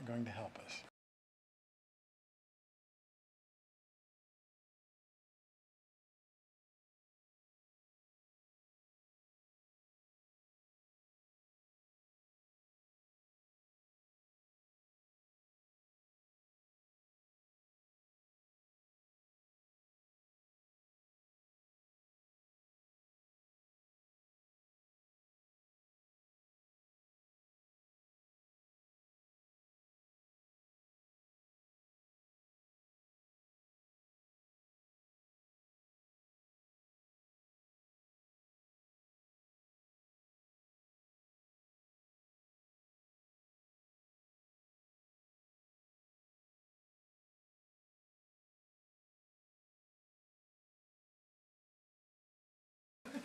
going to help us.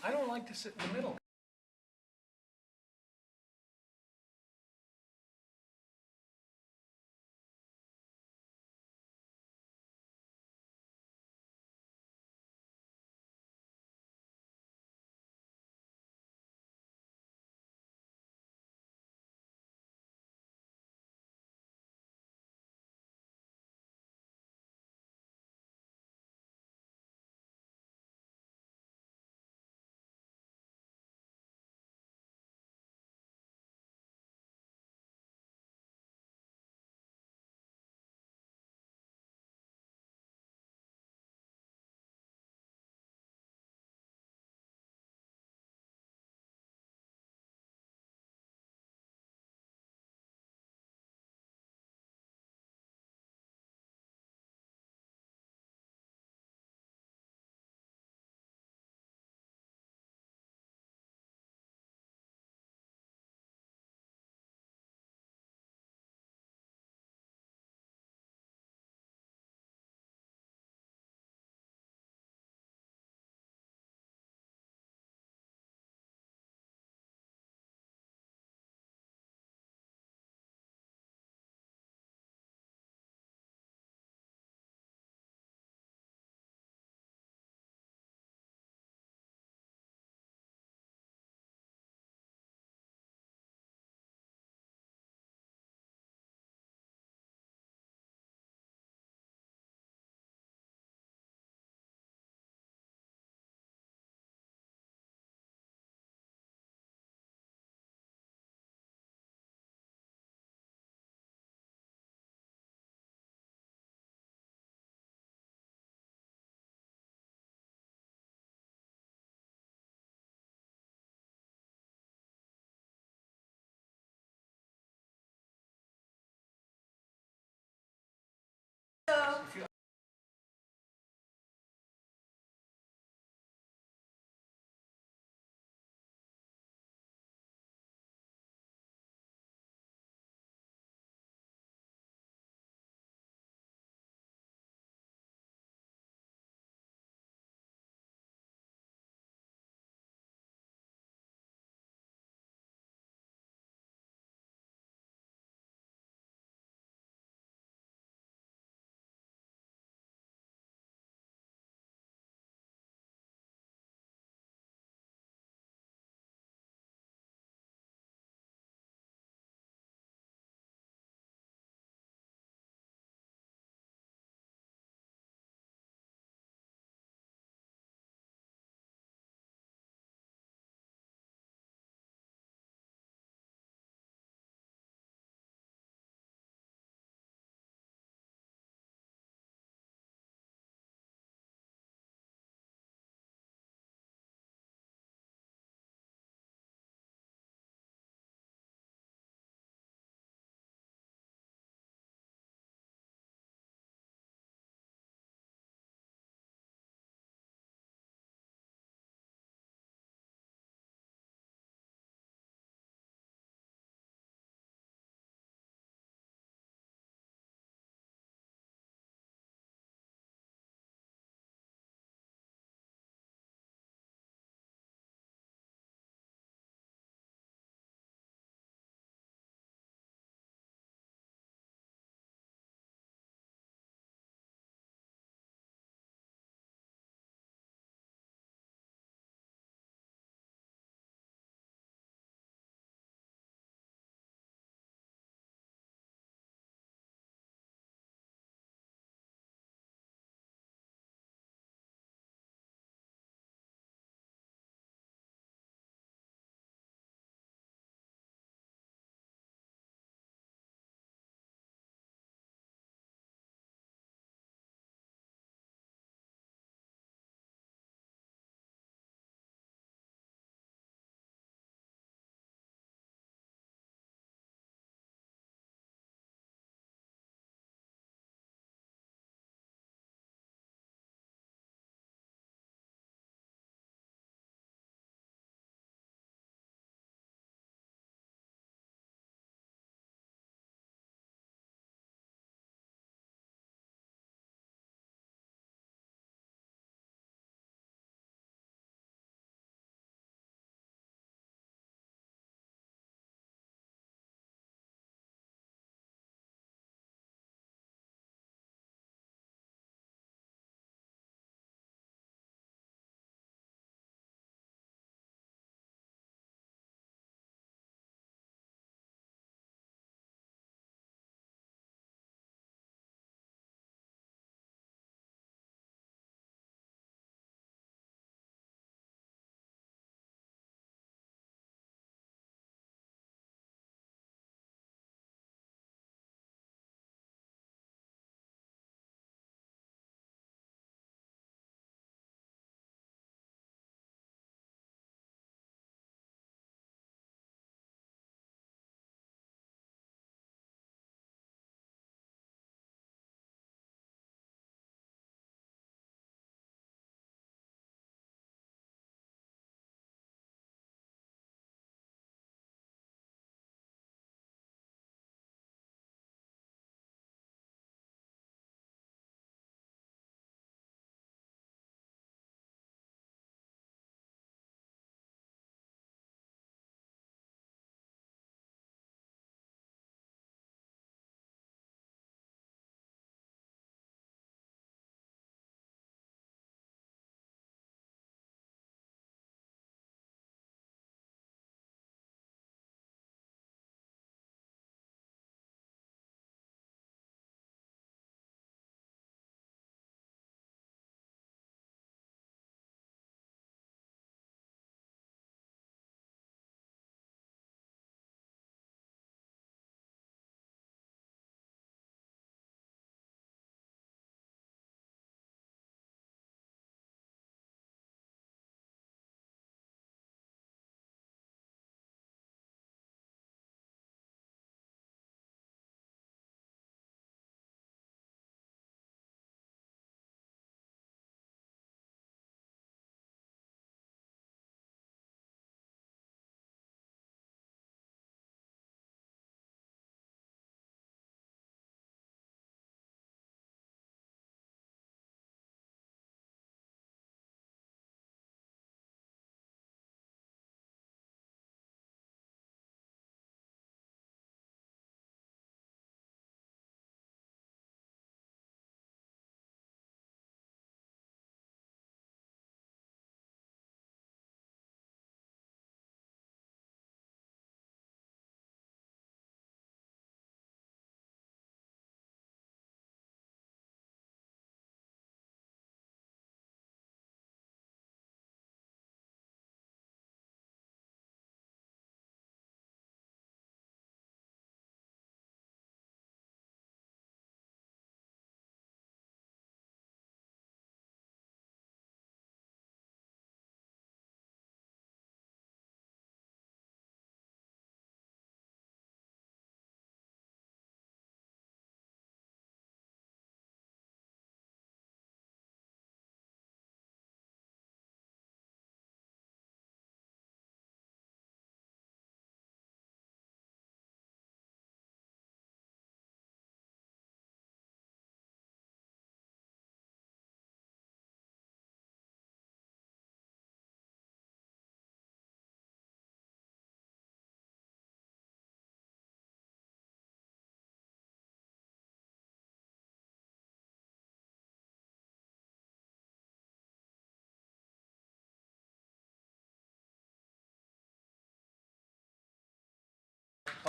I don't like to sit in the middle.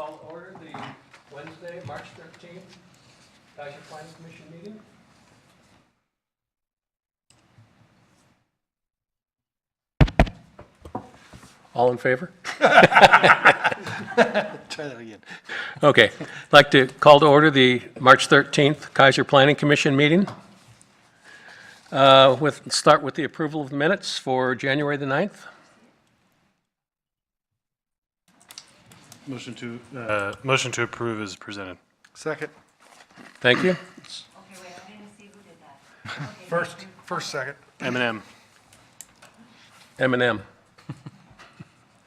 call to order the Wednesday, March 13th, Keizer Planning Commission meeting. All in favor? Try that again. Okay. I'd like to call to order the March 13th Keizer Planning Commission meeting. Start with the approval of the minutes for January the 9th. Motion to approve is presented. Second. Thank you. Okay, wait, I didn't see who did that. Okay, First, second. M&M. M&M.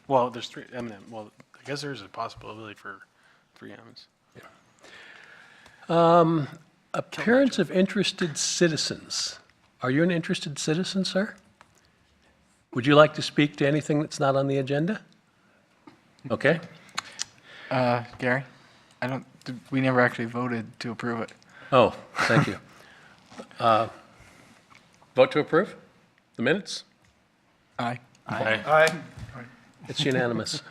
Well, there's three M&M. Well, I guess there's a possibility for three M's. Appearance of interested citizens. Are you an interested citizen, sir? Would you like to speak to anything that's not on the agenda? Okay. Gary, we never actually voted to approve it. Oh, thank you. Vote to approve the minutes? Aye. Aye. It's unanimous.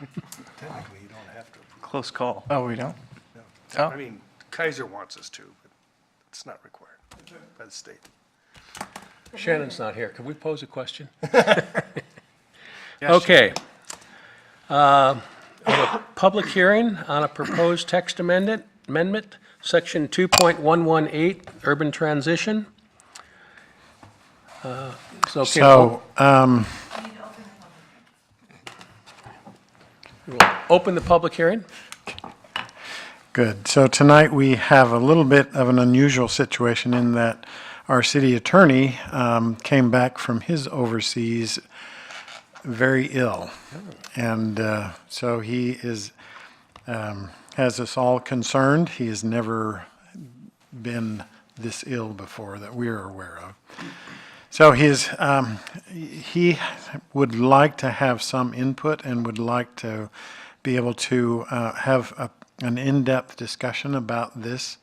Technically, you don't have to. Close call. Oh, we don't? I Oh, mean, Keizer wants us to, but it's not required by the state. Shannon's not here. Can we pose a question? yes. Okay. A public hearing on a proposed text amendment, section 2.118, urban transition. We'll open the public hearing. Good. So tonight we have a little bit of an unusual situation in that our city attorney came back from his overseas very ill. And so he has us all concerned. He has never been this ill before that we're aware of. So he would like to have some input and would like to be able to have an in-depth discussion about this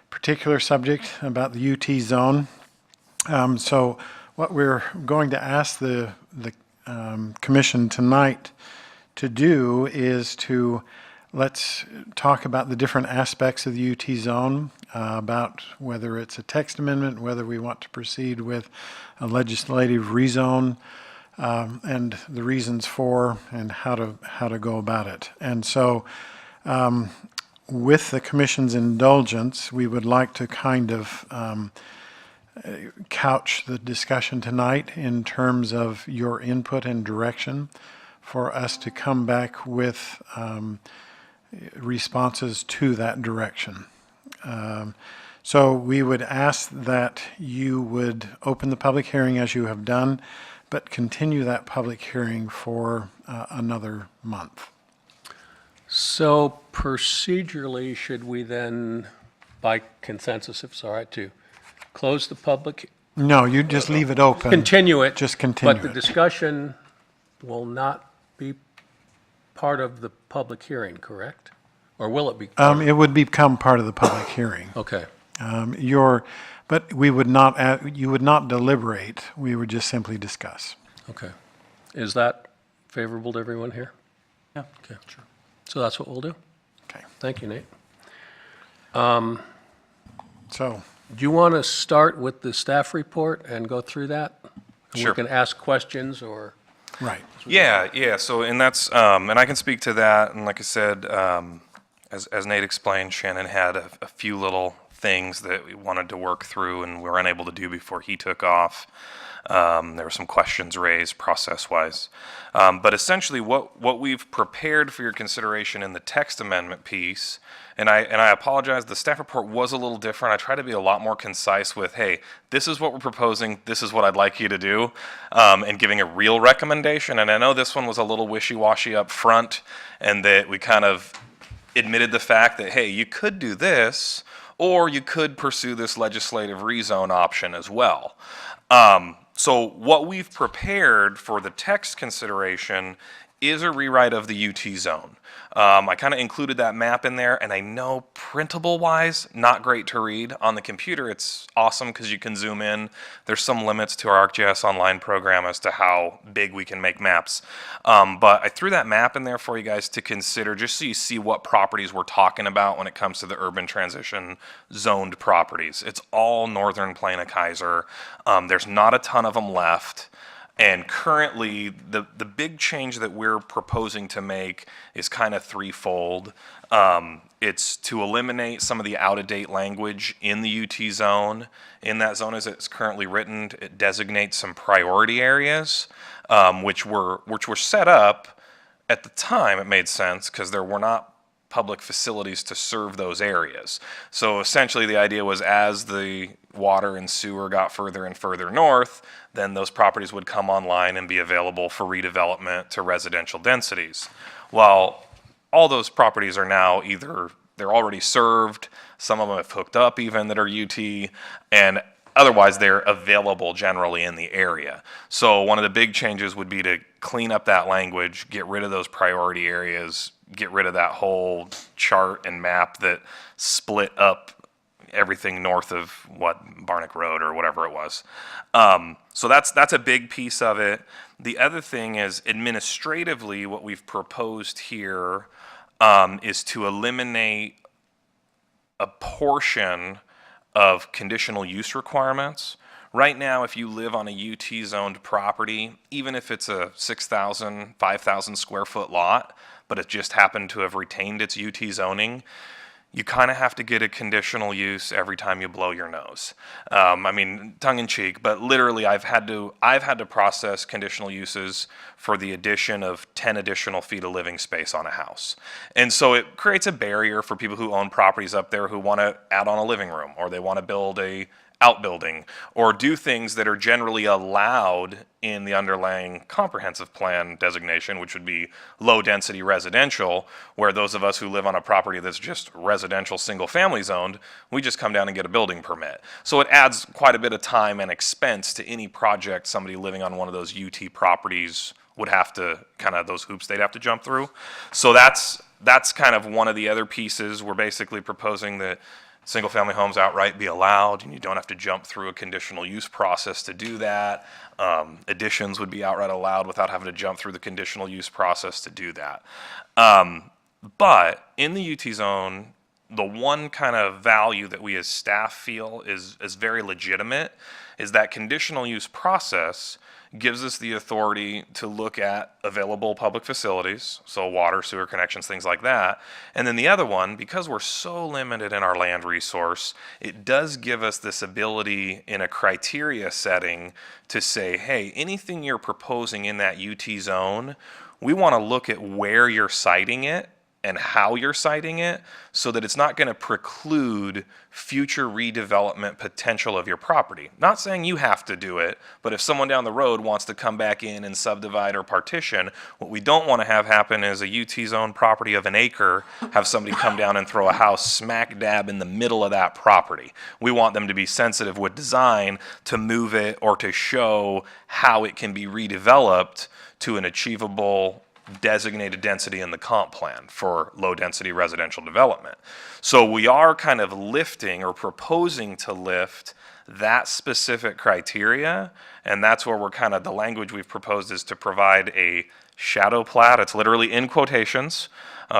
particular subject, about the UT zone. So what we're going to ask the commission tonight to do is let's talk about the different aspects of the UT zone, about whether it's a text amendment, whether we want to proceed with a legislative rezone, and the reasons for and how to go about it. And so with the commission's indulgence, we would like to kind of couch the discussion tonight in terms of your input and direction for us to come back with responses to that direction. So we would ask that you would open the public hearing as you have done, but continue that public hearing for another month. So procedurally, should we then, by consensus, if it's all right, to close the public, No, you just leave it open. continue it? Just continue But the it. discussion will not be part of the public hearing, correct? Or will it be? It would become part of the public hearing. Okay. But we would not, you would not deliberate, we would just simply discuss. Okay. Is that favorable to everyone here? Yeah. Okay. Sure. So that's what we'll do? Okay, Thank you, Nate. so, Do you want to start with the staff report and go through that? Sure. We can ask questions or, right. Yeah. So, and that's, and I can speak to that. And like I said, as Nate explained, Shannon had a few little things that we wanted to work through and we were unable to do before he took off. There were some questions raised process-wise. But essentially what we've prepared for your consideration in the text amendment piece, and I apologize, the staff report was a little different. I try to be a lot more concise with, hey, this is what we're proposing, this is what I'd like you to do, and giving a real recommendation. And I know this one was a little wishy-washy up front, and that we kind of admitted the fact that, hey, you could do this, or you could pursue this legislative rezone option as well. So what we've prepared for the text consideration is a rewrite of the UT zone. I kind of included that map in there, and I know printable-wise, not great to read. On the computer, it's awesome because you can zoom in. There's some limits to our ArcGIS Online program as to how big we can make maps. But I threw that map in there for you guys to consider, just so you see what properties we're talking about when it comes to the urban transition zoned properties. It's all northern plain of Keizer. There's not a ton of them left. And currently, the big change that we're proposing to make is kind of threefold. It's to eliminate some of the out-of-date language in the UT zone. In that zone as it's currently written, it designates some priority areas, which were set up at the time. It made sense because there were not public facilities to serve those areas. So essentially the idea was, as the water and sewer got further and further north, then those properties would come online and be available for redevelopment to residential densities. Well, all those properties are now either they're already served, some of them have hooked up even that are UT, and otherwise they're available generally in the area. So one of the big changes would be to clean up that language, get rid of those priority areas, get rid of that whole chart and map that split up everything north of Barnack Road or whatever it was. So that's a big piece of it. The other thing is, administratively, what we've proposed here is to eliminate a portion of conditional use requirements. Right now, if you live on a UT zoned property, even if it's a 6,000, 5,000 square foot lot, but it just happened to have retained its UT zoning, you kind of have to get a conditional use every time you blow your nose. I mean, tongue in cheek, but literally I've had to process conditional uses for the addition of 10 additional feet of living space on a house. And so it creates a barrier for people who own properties up there who want to add on a living room, or they want to build a outbuilding, or do things that are generally allowed in the underlying comprehensive plan designation, which would be low density residential, where those of us who live on a property that's just residential single family zoned, we just come down and get a building permit. So it adds quite a bit of time and expense to any project somebody living on one of those UT properties would have to, kind of those hoops they'd have to jump through. So that's kind of one of the other pieces. We're basically proposing that single-family homes outright be allowed, and you don't have to jump through a conditional use process to do that. Additions would be outright allowed without having to jump through the conditional use process to do that. But in the UT zone, the one kind of value that we as staff feel is very legitimate is that conditional use process gives us the authority to look at available public facilities, so water, sewer connections, things like that. And then the other one, because we're so limited in our land resource, it does give us this ability in a criteria setting to say, hey, anything you're proposing in that UT zone, we want to look at where you're siting it and how you're siting it, so that it's not going to preclude future redevelopment potential of your property. Not saying you have to do it, but if someone down the road wants to come back in and subdivide or partition, what we don't want to have happen is a UT zone property of an acre, have somebody come down and throw a house smack dab in the middle of that property. We want them to be sensitive with design to move it or to show how it can be redeveloped to an achievable designated density in the comp plan for low density residential development. So we are kind of lifting or proposing to lift that specific criteria, and that's where we're kind of, the language we've proposed is to provide a shadow plat. It's literally in quotations.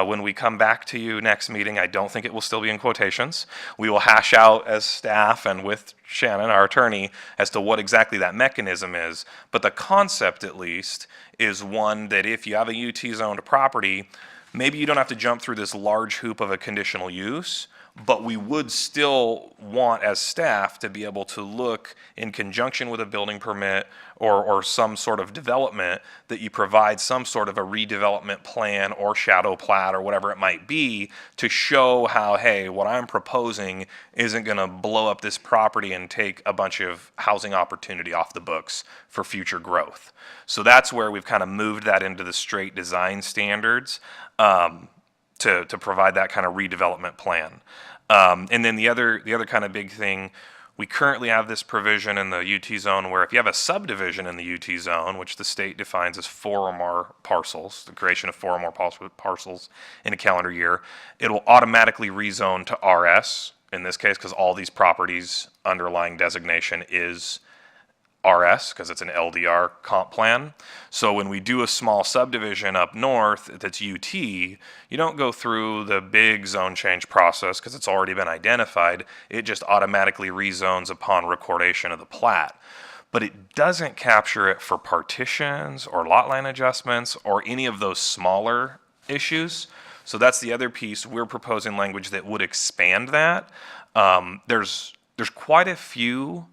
When we come back to you next meeting, I don't think it will still be in quotations. We will hash out as staff and with Shannon, our attorney, as to what exactly that mechanism is. But the concept, at least, is one that if you have a UT zoned property, maybe you don't have to jump through this large hoop of a conditional use, but we would still want as staff to be able to look in conjunction with a building permit or some sort of development that you provide some sort of a redevelopment plan or shadow plat or whatever it might be to show how, hey, what I'm proposing isn't going to blow up this property and take a bunch of housing opportunity off the books for future growth. So that's where we've kind of moved that into the straight design standards. To provide that kind of redevelopment plan. And then the other kind of big thing, We currently have this provision in the UT zone where if you have a subdivision in the UT zone, which the state defines as 4 or more parcels, the creation of 4 or more parcels in a calendar year, it will automatically rezone to RS in this case because all these properties' underlying designation is RS because it's an LDR comp plan. So when we do a small subdivision up north that's UT, you don't go through the big zone change process because it's already been identified. It just automatically rezones upon recordation of the plat. But it doesn't capture it for partitions or lot line adjustments or any of those smaller issues. So that's the other piece. We're proposing language that would expand that. There's quite a few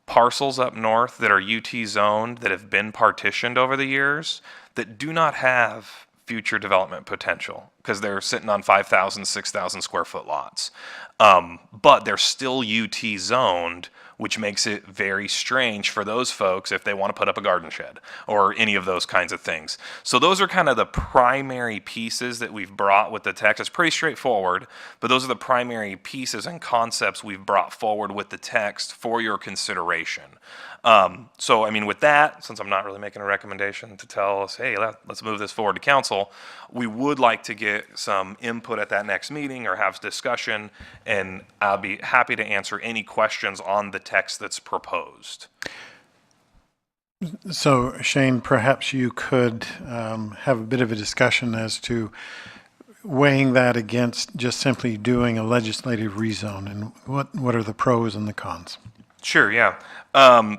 parcels up north that are UT zoned that have been partitioned over the years that do not have future development potential because they're sitting on 5,000, 6,000 square foot lots. But they're still UT zoned, which makes it very strange for those folks if they want to put up a garden shed or any of those kinds of things. So those are kind of the primary pieces that we've brought with the text. It's pretty straightforward, but those are the primary pieces and concepts we've brought forward with the text for your consideration. So, I mean, with that, since I'm not really making a recommendation to tell us, hey, let's move this forward to council, we would like to get some input at that next meeting or have discussion, and I'll be happy to answer any questions on the text that's proposed. So Shane, perhaps you could have a bit of a discussion as to weighing that against just simply doing a legislative rezone, and what are the pros and the cons? Sure, yeah.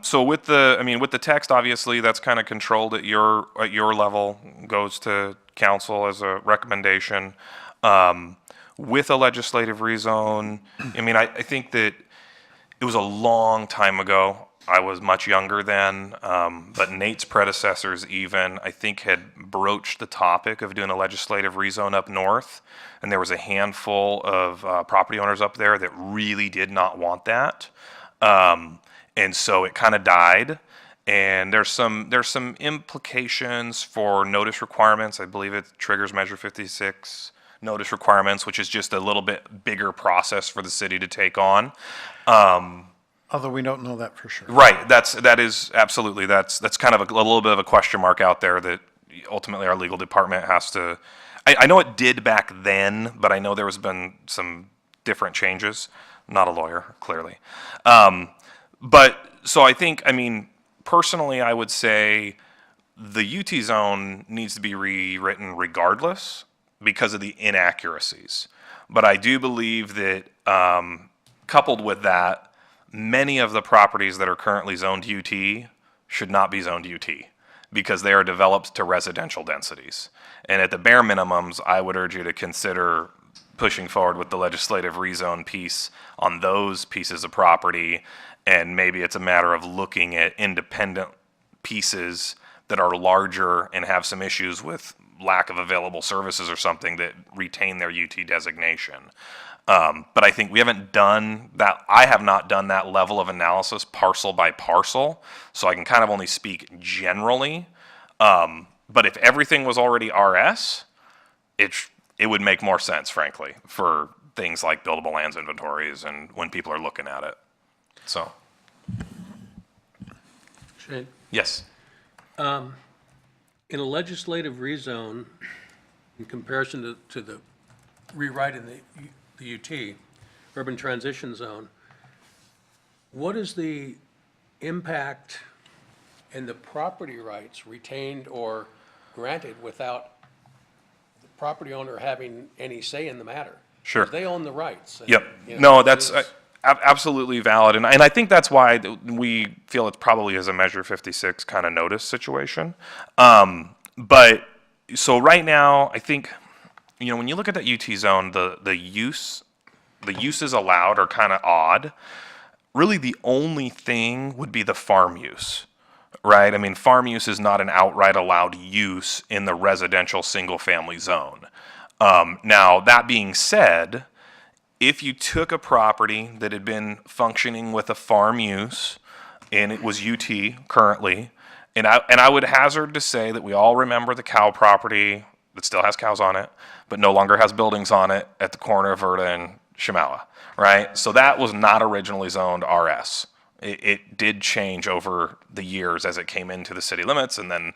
So with the text, obviously, that's kind of controlled at your level, goes to council as a recommendation. With a legislative rezone, I mean, I think that it was a long time ago. I was much younger then, but Nate's predecessors even, I think, had broached the topic of doing a legislative rezone up north, and there was a handful of property owners up there that really did not want that. And so it kind of died, and there's some implications for notice requirements. I believe it triggers Measure 56 notice requirements, which is just a little bit bigger process for the city to take on. Although we don't know that for sure. Right. That is absolutely. That's kind of a little bit of a question mark out there that ultimately our legal department has to. I know it did back then, but I know there has been some different changes. Not a lawyer, clearly. But so I think, I mean, personally, I would say the UT zone needs to be rewritten regardless because of the inaccuracies. But I do believe that coupled with that, many of the properties that are currently zoned UT should not be zoned UT because they are developed to residential densities. And at the bare minimums, I would urge you to consider pushing forward with the legislative rezone piece on those pieces of property, and maybe it's a matter of looking at independent pieces that are larger and have some issues with lack of available services or something that retain their UT designation. But I think we haven't done that. I have not done that level of analysis parcel by parcel, so I can kind of only speak generally. But if everything was already RS, it would make more sense, frankly, for things like buildable lands inventories and when people are looking at it. So, Shane, yes. in a legislative rezone, in comparison to the rewrite in the UT, Urban Transition Zone, what is the impact in the property rights retained or granted without the property owner having any say in the matter? Sure. 'Cause they own the rights. and, Yep. you know, No, that's it's- absolutely valid. And I think that's why we feel it probably is a Measure 56 kind of notice situation. But so right now, I think, when you look at that UT zone, the uses allowed are kind of odd. Really, the only thing would be the farm use, right? I mean, farm use is not an outright allowed use in the residential single-family zone. Now, that being said, if you took a property that had been functioning with a farm use, and it was UT currently, and I would hazard to say that we all remember the cow property that still has cows on it, but no longer has buildings on it at the corner of Verda and Shimala, right? So that was not originally zoned RS. It did change over the years as it came into the city limits, and then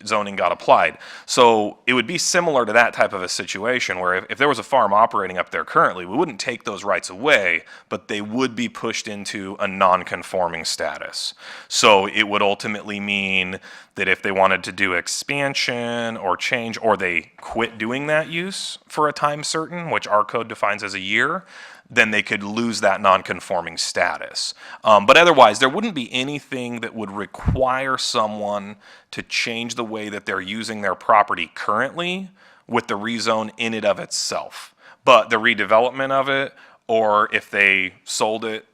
zoning got applied. So it would be similar to that type of a situation where if there was a farm operating up there currently, we wouldn't take those rights away, but they would be pushed into a non-conforming status. So it would ultimately mean that if they wanted to do expansion or change, or they quit doing that use for a time certain, which our code defines as a year, then they could lose that non-conforming status. But otherwise, there wouldn't be anything that would require someone to change the way that they're using their property currently with the rezone in and of itself. But the redevelopment of it, or if they sold it,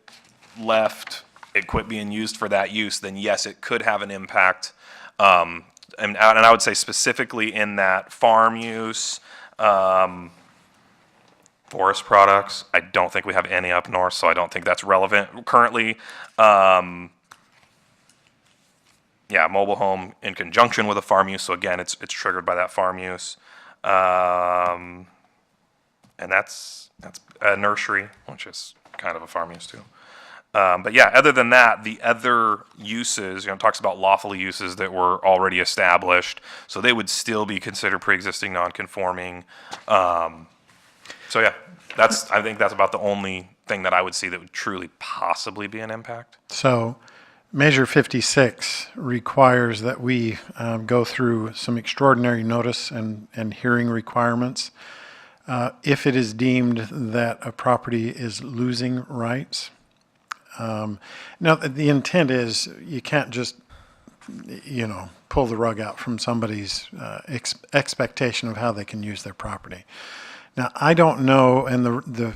left, it quit being used for that use, then yes, it could have an impact. And I would say specifically in that farm use, forest products, I don't think we have any up north, so I don't think that's relevant currently. Yeah, mobile home in conjunction with a farm use, so again, it's triggered by that farm use. And that's a nursery, which is kind of a farm use too. But yeah, other than that, the other uses, it talks about lawful uses that were already established, so they would still be considered pre-existing non-conforming. So yeah, I think that's about the only thing that I would see that would truly possibly be an impact. So Measure 56 requires that we go through some extraordinary notice and hearing requirements. If it is deemed that a property is losing rights. Now, the intent is you can't just, pull the rug out from somebody's expectation of how they can use their property. Now, I don't know, and the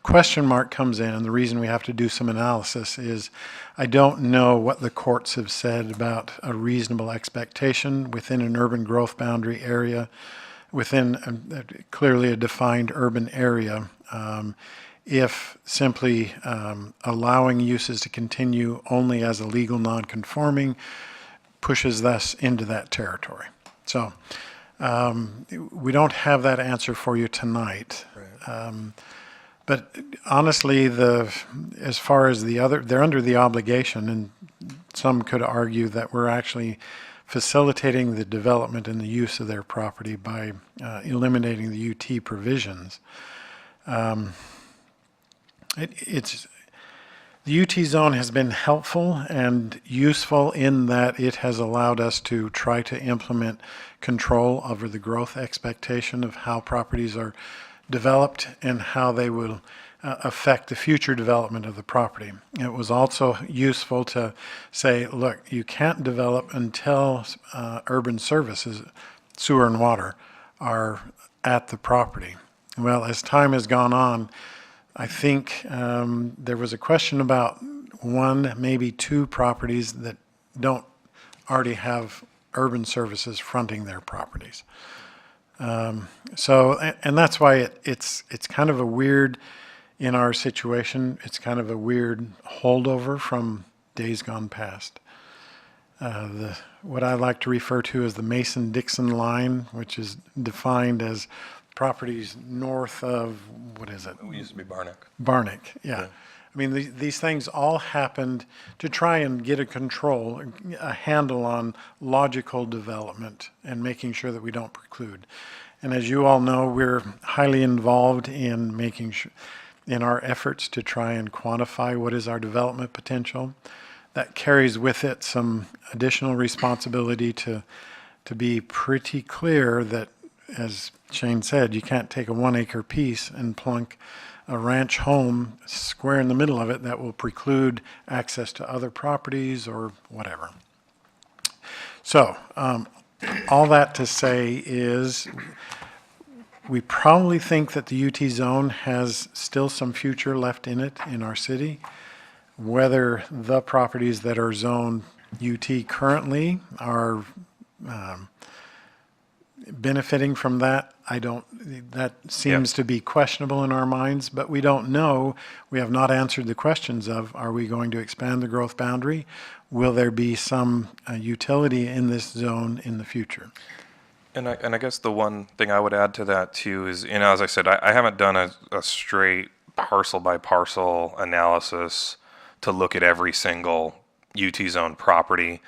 question mark comes in, and the reason we have to do some analysis is I don't know what the courts have said about a reasonable expectation within an urban growth boundary area, within clearly a defined urban area, if simply allowing uses to continue only as a legal non-conforming pushes us into that territory. So we don't have that answer for you tonight. But honestly, as far as they're under the obligation, and some could argue that we're actually facilitating the development and the use of their property by eliminating the UT provisions. The UT zone has been helpful and useful in that it has allowed us to try to implement control over the growth expectation of how properties are developed and how they will affect the future development of the property. It was also useful to say, look, you can't develop until urban services, sewer and water, are at the property. Well, as time has gone on, I think there was a question about one, maybe two properties that don't already have urban services fronting their properties. So, and that's why it's kind of a weird, in our situation, it's kind of a weird holdover from days gone past. What I like to refer to as the Mason-Dixon line, which is defined as properties north of, what is it? We used to be Barnick. Barnick, yeah. I mean, these things all happened to try and get a handle on logical development and making sure that we don't preclude. And as you all know, we're highly involved in making sure, in our efforts to try and quantify what is our development potential. That carries with it some additional responsibility to be pretty clear that, as Shane said, you can't take a 1 acre piece and plunk a ranch home square in the middle of it that will preclude access to other properties or whatever. So, all that to say is we probably think that the UT zone has still some future left in it in our city. Whether the properties that are zoned UT currently are benefiting from that, that seems to be questionable in our minds, but we don't know. We have not answered the questions of, are we going to expand the growth boundary? Will there be some utility in this zone in the future? And I guess the one thing I would add to that too is, as I said, I haven't done a straight parcel by parcel analysis to look at every single UT zone property,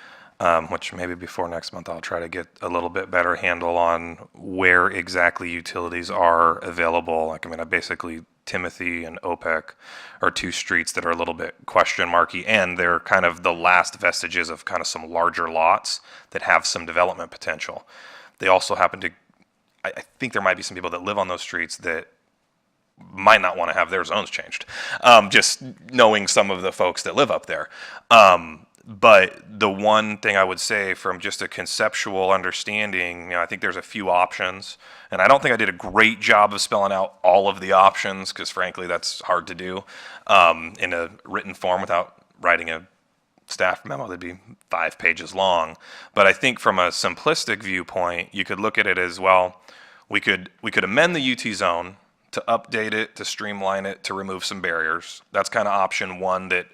which maybe before next month I'll try to get a little bit better handle on where exactly utilities are available. Like, I mean, I basically, Timothy and OPEC are two streets that are a little bit question marky, and they're kind of the last vestiges of kind of some larger lots that have some development potential. They also happen to, I think there might be some people that live on those streets that might not want to have their zones changed, just knowing some of the folks that live up there. But the one thing I would say from just a conceptual understanding, I think there's a few options, and I don't think I did a great job of spelling out all of the options, because frankly, that's hard to do in a written form without writing a staff memo that'd be 5 pages long. But I think from a simplistic viewpoint, you could look at it as, well, we could amend the UT zone to update it, to streamline it, to remove some barriers. That's kind of option one that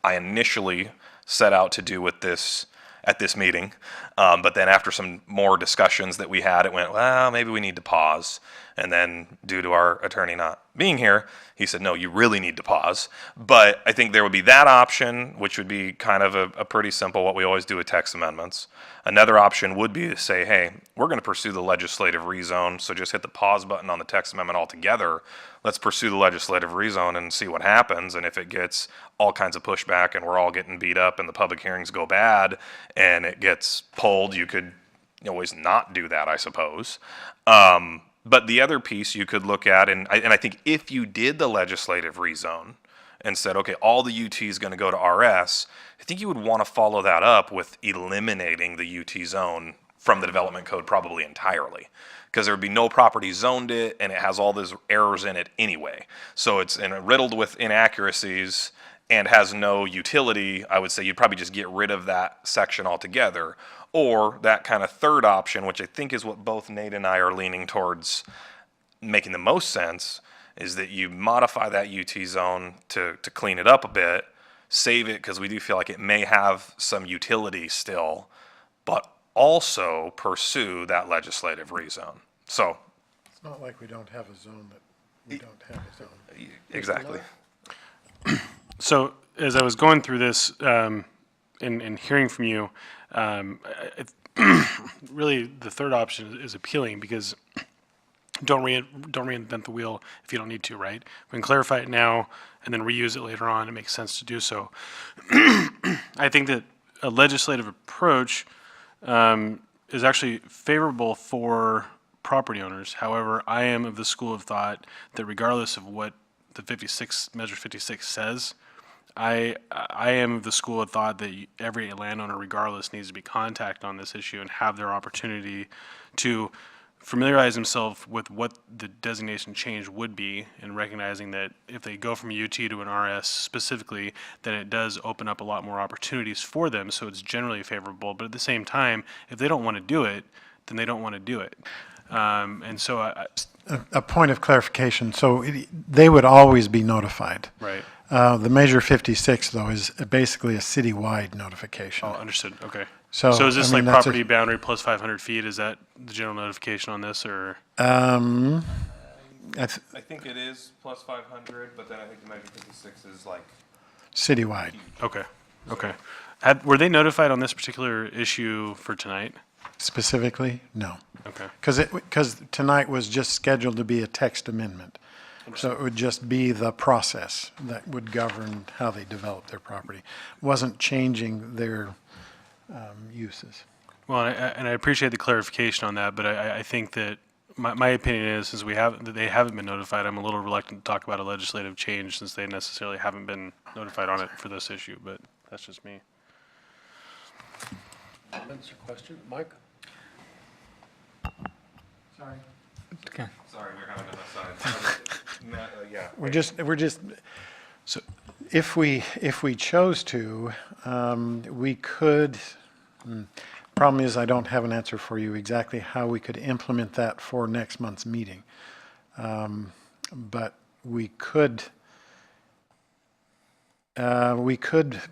I initially set out to do with this at this meeting. But then after some more discussions that we had, it went, well, maybe we need to pause. And then due to our attorney not being here, he said, no, you really need to pause. But I think there would be that option, which would be kind of a pretty simple, what we always do with text amendments. Another option would be to say, hey, we're going to pursue the legislative rezone, so just hit the pause button on the text amendment altogether. Let's pursue the legislative rezone and see what happens. And if it gets all kinds of pushback and we're all getting beat up and the public hearings go bad and it gets pulled, you could always not do that, I suppose. But the other piece you could look at, and I think if you did the legislative rezone and said, okay, all the UT is going to go to RS, I think you would want to follow that up with eliminating the UT zone from the development code probably entirely, because there would be no property zoned it, and it has all those errors in it anyway. So it's riddled with inaccuracies and has no utility. I would say you'd probably just get rid of that section altogether. Or that kind of third option, which I think is what both Nate and I are leaning towards making the most sense, is that you modify that UT zone to clean it up a bit, save it because we do feel like it may have some utility still, but also pursue that legislative rezone. So It's not like we don't have a zone that we don't have a zone. exactly. So as I was going through this and hearing from you, really the third option is appealing, because don't reinvent the wheel if you don't need to, right? We can clarify it now and then reuse it later on. It makes sense to do so. I think that a legislative approach is actually favorable for property owners. However, I am of the school of thought that regardless of what the Measure 56 says, I am of the school of thought that every landowner, regardless, needs to be contacted on this issue and have their opportunity to familiarize himself with what the designation change would be, and recognizing that if they go from a UT to an RS specifically, then it does open up a lot more opportunities for them, so it's generally favorable. But at the same time, if they don't want to do it, then they don't want to do it. And so A point of clarification, so they would always be notified. right. The Measure 56, though, is basically a citywide notification. Oh, understood. Okay. So, So is this I mean, like that's property boundary plus 500 feet? Is that the general notification on this, or? I I think it is plus 500, but then I think the Measure 56 is like citywide. Okay. Okay. Were they notified on this particular issue for tonight? Specifically, no. Okay. Because tonight was just scheduled to be a text amendment. So it would just be the process that would govern how they develop their property. Wasn't changing their uses. Well, and I appreciate the clarification on that, but I think that my opinion is, since that they haven't been notified, I'm a little reluctant to talk about a legislative change since they necessarily haven't been notified on it for this issue, but that's just me. Comments or question? Mike? Okay. Sorry, we're having an aside. Yeah. We're just, so if we chose to, we could, problem is I don't have an answer for you exactly how we could implement that for next month's meeting. But we could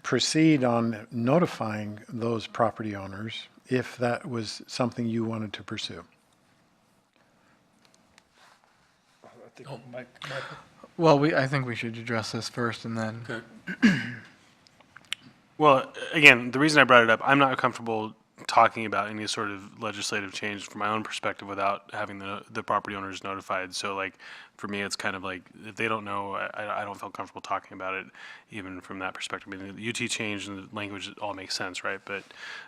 proceed on notifying those property owners if that was something you wanted to pursue. Oh, Michael? Well, I think we should address this first and then. Okay. Well, again, the reason I brought it up, I'm not comfortable talking about any sort of legislative change from my own perspective without having the property owners notified. So like, for me, it's kind of like, if they don't know, I don't feel comfortable talking about it, even from that perspective. I mean, the UT change and the language, it all makes sense, right? But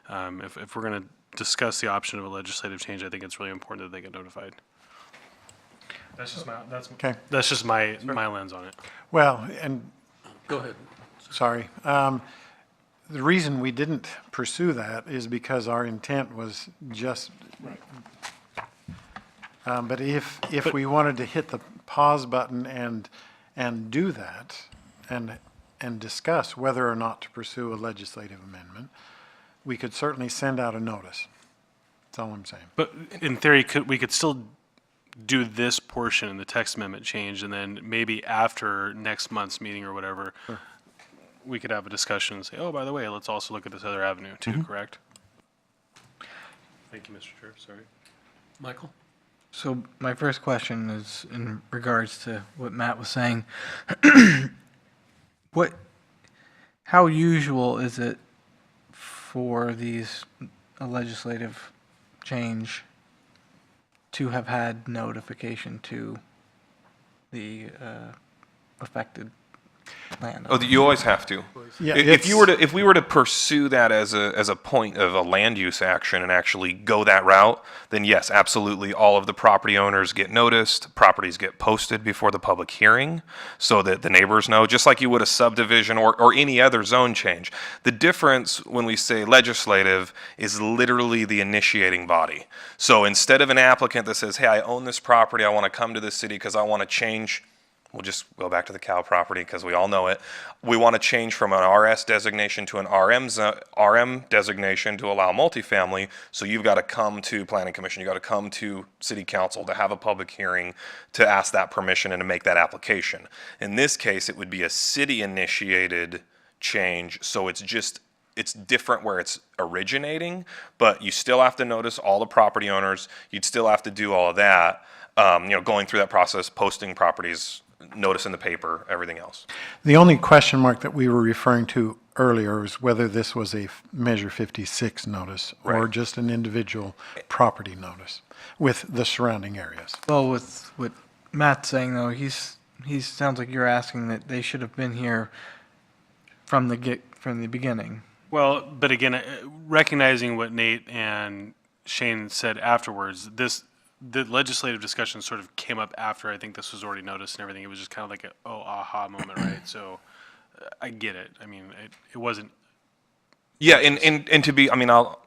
if we're going to discuss the option of a legislative change, I think it's really important that they get notified. That's just Okay. that's just my lens on it. Well, and Go ahead. sorry. The reason we didn't pursue that is because our intent was just. But if we wanted to hit the pause button and do that and discuss whether or not to pursue a legislative amendment, we could certainly send out a notice. That's all I'm saying. But in theory, we could still do this portion in the text amendment change, and then maybe after next month's meeting or whatever, we could have a discussion and say, oh, by the way, let's also look at this other avenue too, correct? Thank you, Mr. Chair, sorry. Michael? So my first question is in regards to what Matt was saying. How usual is it for a legislative change to have had notification to the affected land? Oh, you always have to. Yeah, If we were to pursue that as a point of a land use action and actually go that route, then yes, absolutely, all of the property owners get noticed, properties get posted before the public hearing, so that the neighbors know, just like you would a subdivision or any other zone change. The difference when we say legislative is literally the initiating body. So instead of an applicant that says, hey, I own this property, I want to come to the city because I want to change. We'll just go back to the cow property because we all know it. We want to change from an RS designation to an RM designation to allow multifamily. So you've got to come to Planning Commission. You've got to come to City Council to have a public hearing to ask that permission and to make that application. In this case, it would be a city-initiated change. So it's different where it's originating, but you still have to notice all the property owners. You'd still have to do all of that, going through that process, posting properties, notice in the paper, everything else. The only question mark that we were referring to earlier was whether this was a Measure 56 notice or Right. just an individual property notice with the surrounding areas. Well, with what Matt's saying though, he sounds like you're asking that they should have been here from the beginning. Well, but again, recognizing what Nate and Shane said afterwards, the legislative discussion sort of came up after I think this was already noticed and everything. It was just kind of like aha moment, right? So I get it. I mean, it wasn't. Yeah, and to be, I mean, I'll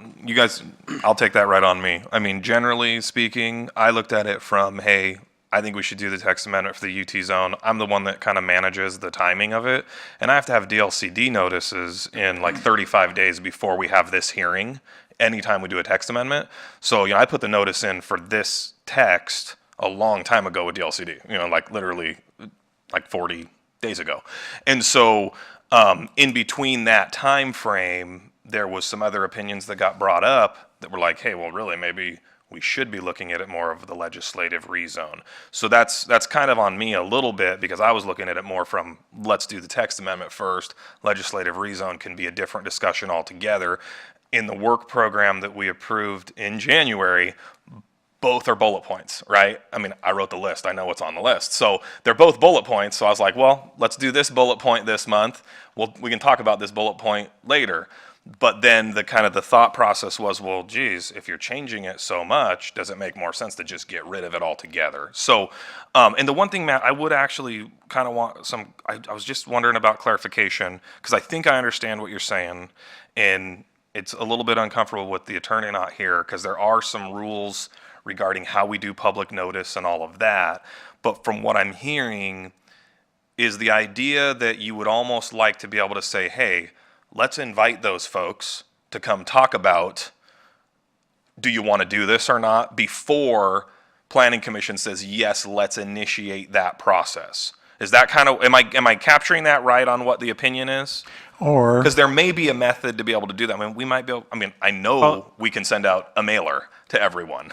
take that right on me. I mean, generally speaking, I looked at it from, hey, I think we should do the text amendment for the UT zone. I'm the one that kind of manages the timing of it, and I have to have DLCD notices in like 35 days before we have this hearing, anytime we do a text amendment. So, I put the notice in for this text a long time ago with DLCD, like literally like 40 days ago. And so in between that time frame, there was some other opinions that got brought up that were like, hey, well, really, maybe we should be looking at it more of the legislative rezone. So that's kind of on me a little bit because I was looking at it more from let's do the text amendment first. Legislative rezone can be a different discussion altogether. In the work program that we approved in January, both are bullet points, right? I mean, I wrote the list. I know what's on the list. So they're both bullet points. So I was like, well, let's do this bullet point this month. We can talk about this bullet point later. But then the thought process was, well, geez, if you're changing it so much, does it make more sense to just get rid of it altogether? So, and the one thing, Matt, I would actually kind of want I was just wondering about clarification, because I think I understand what you're saying, and it's a little bit uncomfortable with the attorney not here, because there are some rules regarding how we do public notice and all of that. But from what I'm hearing is the idea that you would almost like to be able to say, hey, let's invite those folks to come talk about, do you want to do this or not, before Planning Commission says, yes, let's initiate that process. Is that kind of, am I capturing that right on what the opinion is? Or, Because there may be a method to be able to do that. I mean, we might be able, I know we can send out a mailer to everyone.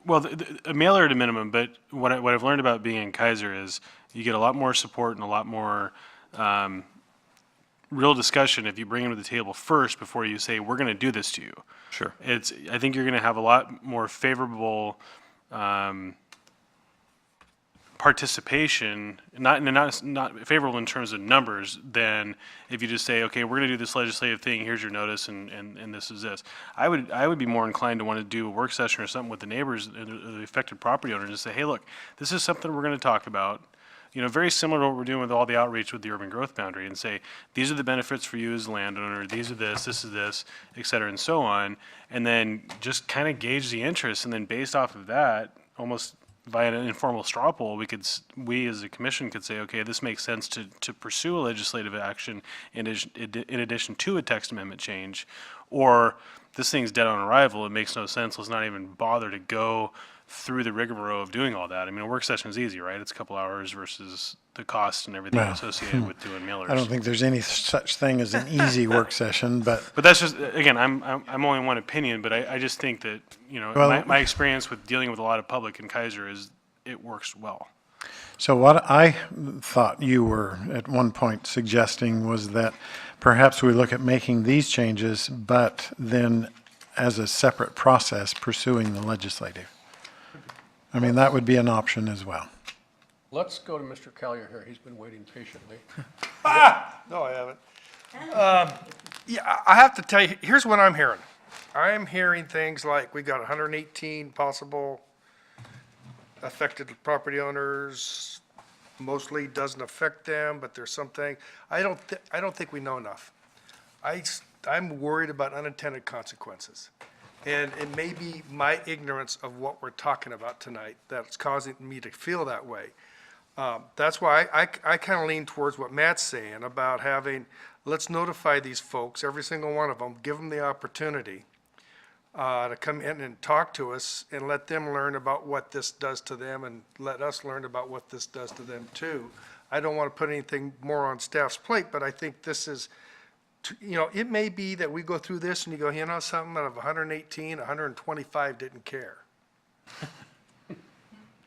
Well, a mailer at a minimum, but what I've learned about being in Keizer is you get a lot more support and a lot more real discussion if you bring them to the table first before you say, we're going to do this to you. Sure. I think you're going to have a lot more favorable participation, not favorable in terms of numbers, than if you just say, okay, we're going to do this legislative thing, here's your notice, and this is this. I would be more inclined to want to do a work session or something with the neighbors, the affected property owners, and say, hey, look, this is something we're going to talk about. You know, very similar to what we're doing with all the outreach with the urban growth boundary, and say, these are the benefits for you as a landowner, these are this is this, et cetera, and so on. And then just kind of gauge the interest, and then based off of that, almost via an informal straw poll, we as a commission could say, okay, this makes sense to pursue a legislative action in addition to a text amendment change, or this thing's dead on arrival, it makes no sense, let's not even bother to go through the rigmarole of doing all that. I mean, a work session is easy, right? It's a couple hours versus the cost and everything Well, associated with doing mailers. I don't think there's any such thing as an easy work session, but But that's just, again, I'm only one opinion, but I just think that, you know, Well- my experience with dealing with a lot of public in Keizer is it works well. so what I thought you were at one point suggesting was that perhaps we look at making these changes, but then as a separate process pursuing the legislative. I mean, that would be an option as well. Let's go to Mr. Collier here. He's been waiting patiently. No, I haven't. Yeah, I have to tell you, here's what I'm hearing. I'm hearing things like we got 118 possible affected property owners. Mostly doesn't affect them, but there's something. I don't think we know enough. I'm worried about unintended consequences. And it may be my ignorance of what we're talking about tonight that's causing me to feel that way. That's why I kind of lean towards what Matt's saying about having, let's notify these folks, every single one of them, give them the opportunity to come in and talk to us and let them learn about what this does to them and let us learn about what this does to them too. I don't want to put anything more on staff's plate, but I think this is, you know, it may be that we go through this and you go, you know, something out of 118, 125 didn't care.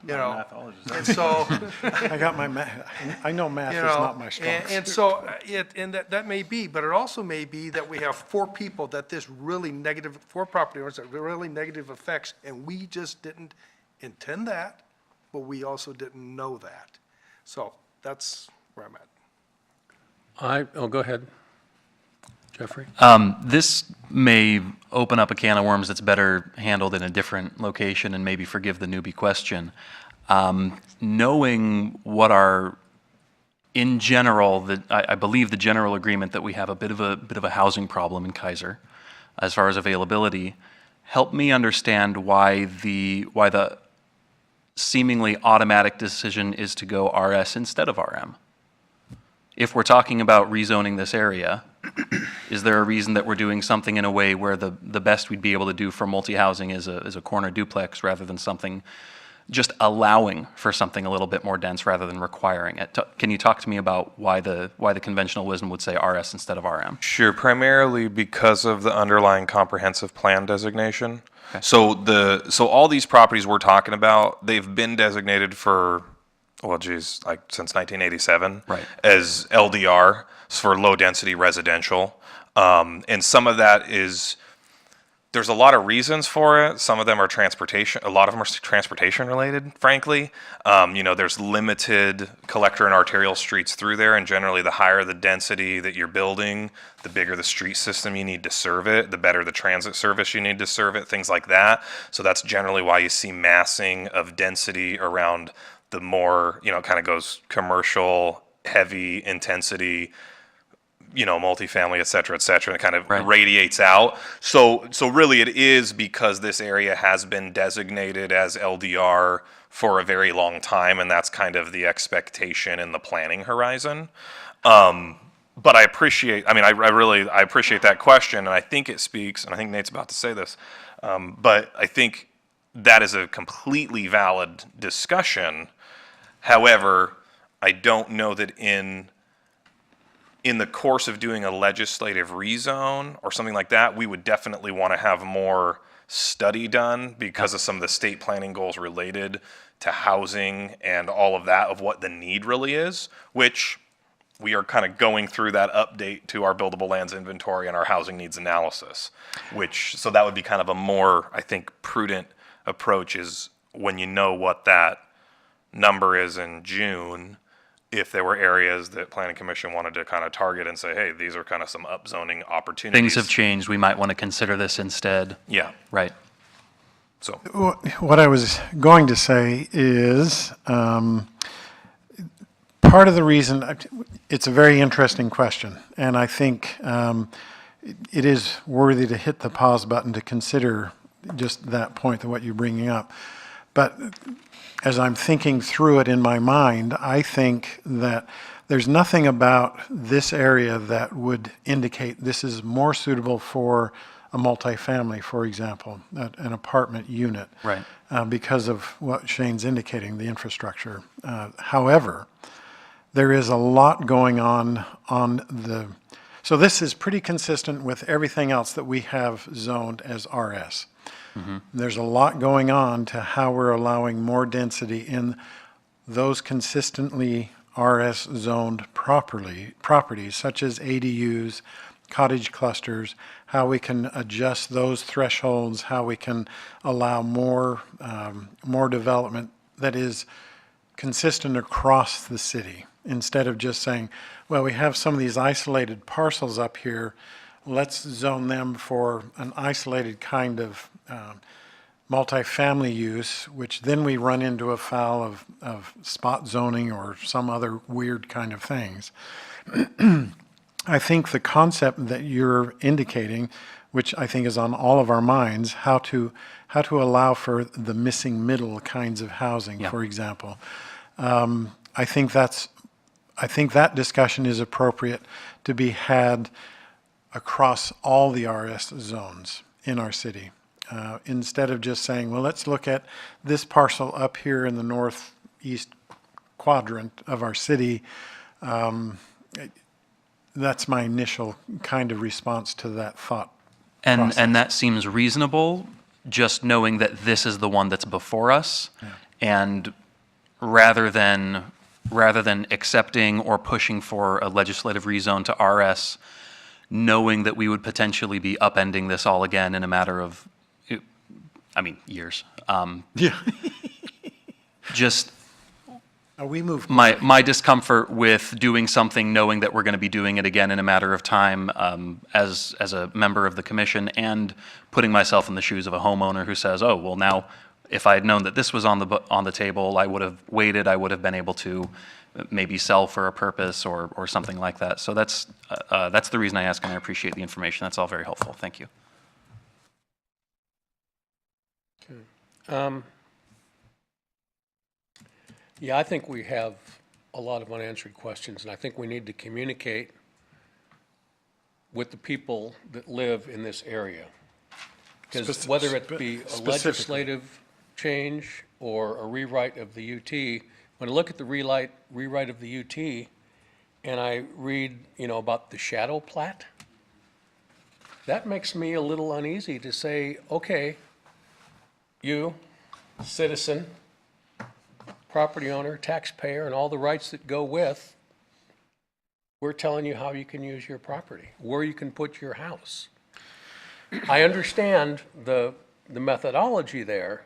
You know, and so, I got my math, I know math you is know, not my strong and suit. so that may be, but it also may be that we have 4 people that this really negative, 4 property owners that really negative effects, and we just didn't intend that, but we also didn't know that. So that's where I'm at. Go ahead. Jeffrey? This may open up a can of worms that's better handled in a different location, and maybe forgive the newbie question. Knowing what our, in general, I believe the general agreement that we have a bit of a housing problem in Keizer, as far as availability, help me understand why the seemingly automatic decision is to go RS instead of RM. If we're talking about rezoning this area, is there a reason that we're doing something in a way where the best we'd be able to do for multi-housing is a corner duplex rather than something, just allowing for something a little bit more dense rather than requiring it? Can you talk to me about why the conventional wisdom would say RS instead of RM? Sure, primarily because of the underlying comprehensive plan designation. Okay. So all these properties we're talking about, they've been designated for, well, geez, like since 1987. Right. As LDR, for low density residential. And some of that is, there's a lot of reasons for it. Some of them are transportation, a lot of them are transportation related, frankly. You know, there's limited collector and arterial streets through there, and generally the higher the density that you're building, the bigger the street system you need to serve it, the better the transit service you need to serve it, things like that. So that's generally why you see massing of density around the more, you know, kind of goes commercial, heavy intensity, you know, multifamily, et cetera, and it kind of Right. radiates out. So really it is because this area has been designated as LDR for a very long time, and that's kind of the expectation in the planning horizon. But I appreciate, I mean, I really appreciate that question, and I think it speaks, and I think Nate's about to say this, but I think that is a completely valid discussion. However, I don't know that in in the course of doing a legislative rezone or something like that, we would definitely want to have more study done because of some of the state planning goals related to housing and all of that, of what the need really is, which we are kind of going through that update to our buildable lands inventory and our housing needs analysis, so that would be kind of a more, I think, prudent approach is when you know what that number is in June, if there were areas that planning commission wanted to kind of target and say, hey, these are kind of some upzoning opportunities. Things have changed. We might want to consider this instead. Yeah, Right. so, What I was going to say is, part of the reason, it's a very interesting question, and I think it is worthy to hit the pause button to consider just that point of what you're bringing up. But as I'm thinking through it in my mind, I think that there's nothing about this area that would indicate this is more suitable for a multifamily, for example, an apartment unit. Right. Because of what Shane's indicating, the infrastructure. However, there is a lot going on so this is pretty consistent with everything else that we have zoned as RS. There's a lot going on to how we're allowing more density in those consistently RS zoned properties, such as ADUs, cottage clusters, how we can adjust those thresholds, how we can allow more development that is consistent across the city, instead of just saying, well, we have some of these isolated parcels up here, let's zone them for an isolated kind of multifamily use, which then we run into a foul of spot zoning or some other weird kind of things. I think the concept that you're indicating, which I think is on all of our minds, how to allow for the missing middle kinds of housing, for example. I think that discussion is appropriate to be had across all the RS zones in our city. Instead of just saying, well, let's look at this parcel up here in the northeast quadrant of our city. That's my initial kind of response to that thought process. And that seems reasonable, just knowing that this is the one that's before us. And rather than accepting or pushing for a legislative rezone to RS, knowing that we would potentially be upending this all again in a matter of, years. Just We move. my discomfort with doing something, knowing that we're going to be doing it again in a matter of time, as a member of the commission, and putting myself in the shoes of a homeowner who says, oh, well, now, if I had known that this was on the table, I would have waited, I would have been able to maybe sell for a purpose or something like that. So that's the reason I ask, and I appreciate the information. That's all very helpful. Thank you. Yeah, I think we have a lot of unanswered questions, and I think we need to communicate with the people that live in this area. Because whether it be a legislative change or a rewrite of the UT, when I look at the rewrite of the UT, and I read, about the shadow plat, that makes me a little uneasy to say, okay, you, citizen, property owner, taxpayer, and all the rights that go with, we're telling you how you can use your property, where you can put your house. I understand the methodology there,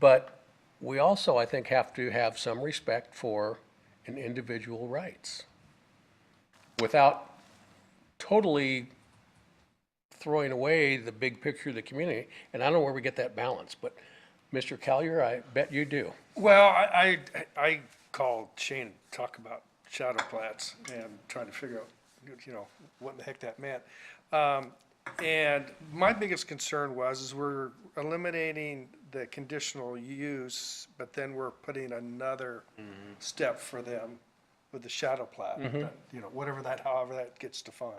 but we also, I think, have to have some respect for an individual rights without totally throwing away the big picture of the community. And I don't know where we get that balance, but Mr. Collier, I bet you do. Well, I called Shane to talk about shadow plats and trying to figure out, what in the heck that meant. And my biggest concern is we're eliminating the conditional use, but then we're putting another step for them with the shadow plat, however that gets defined.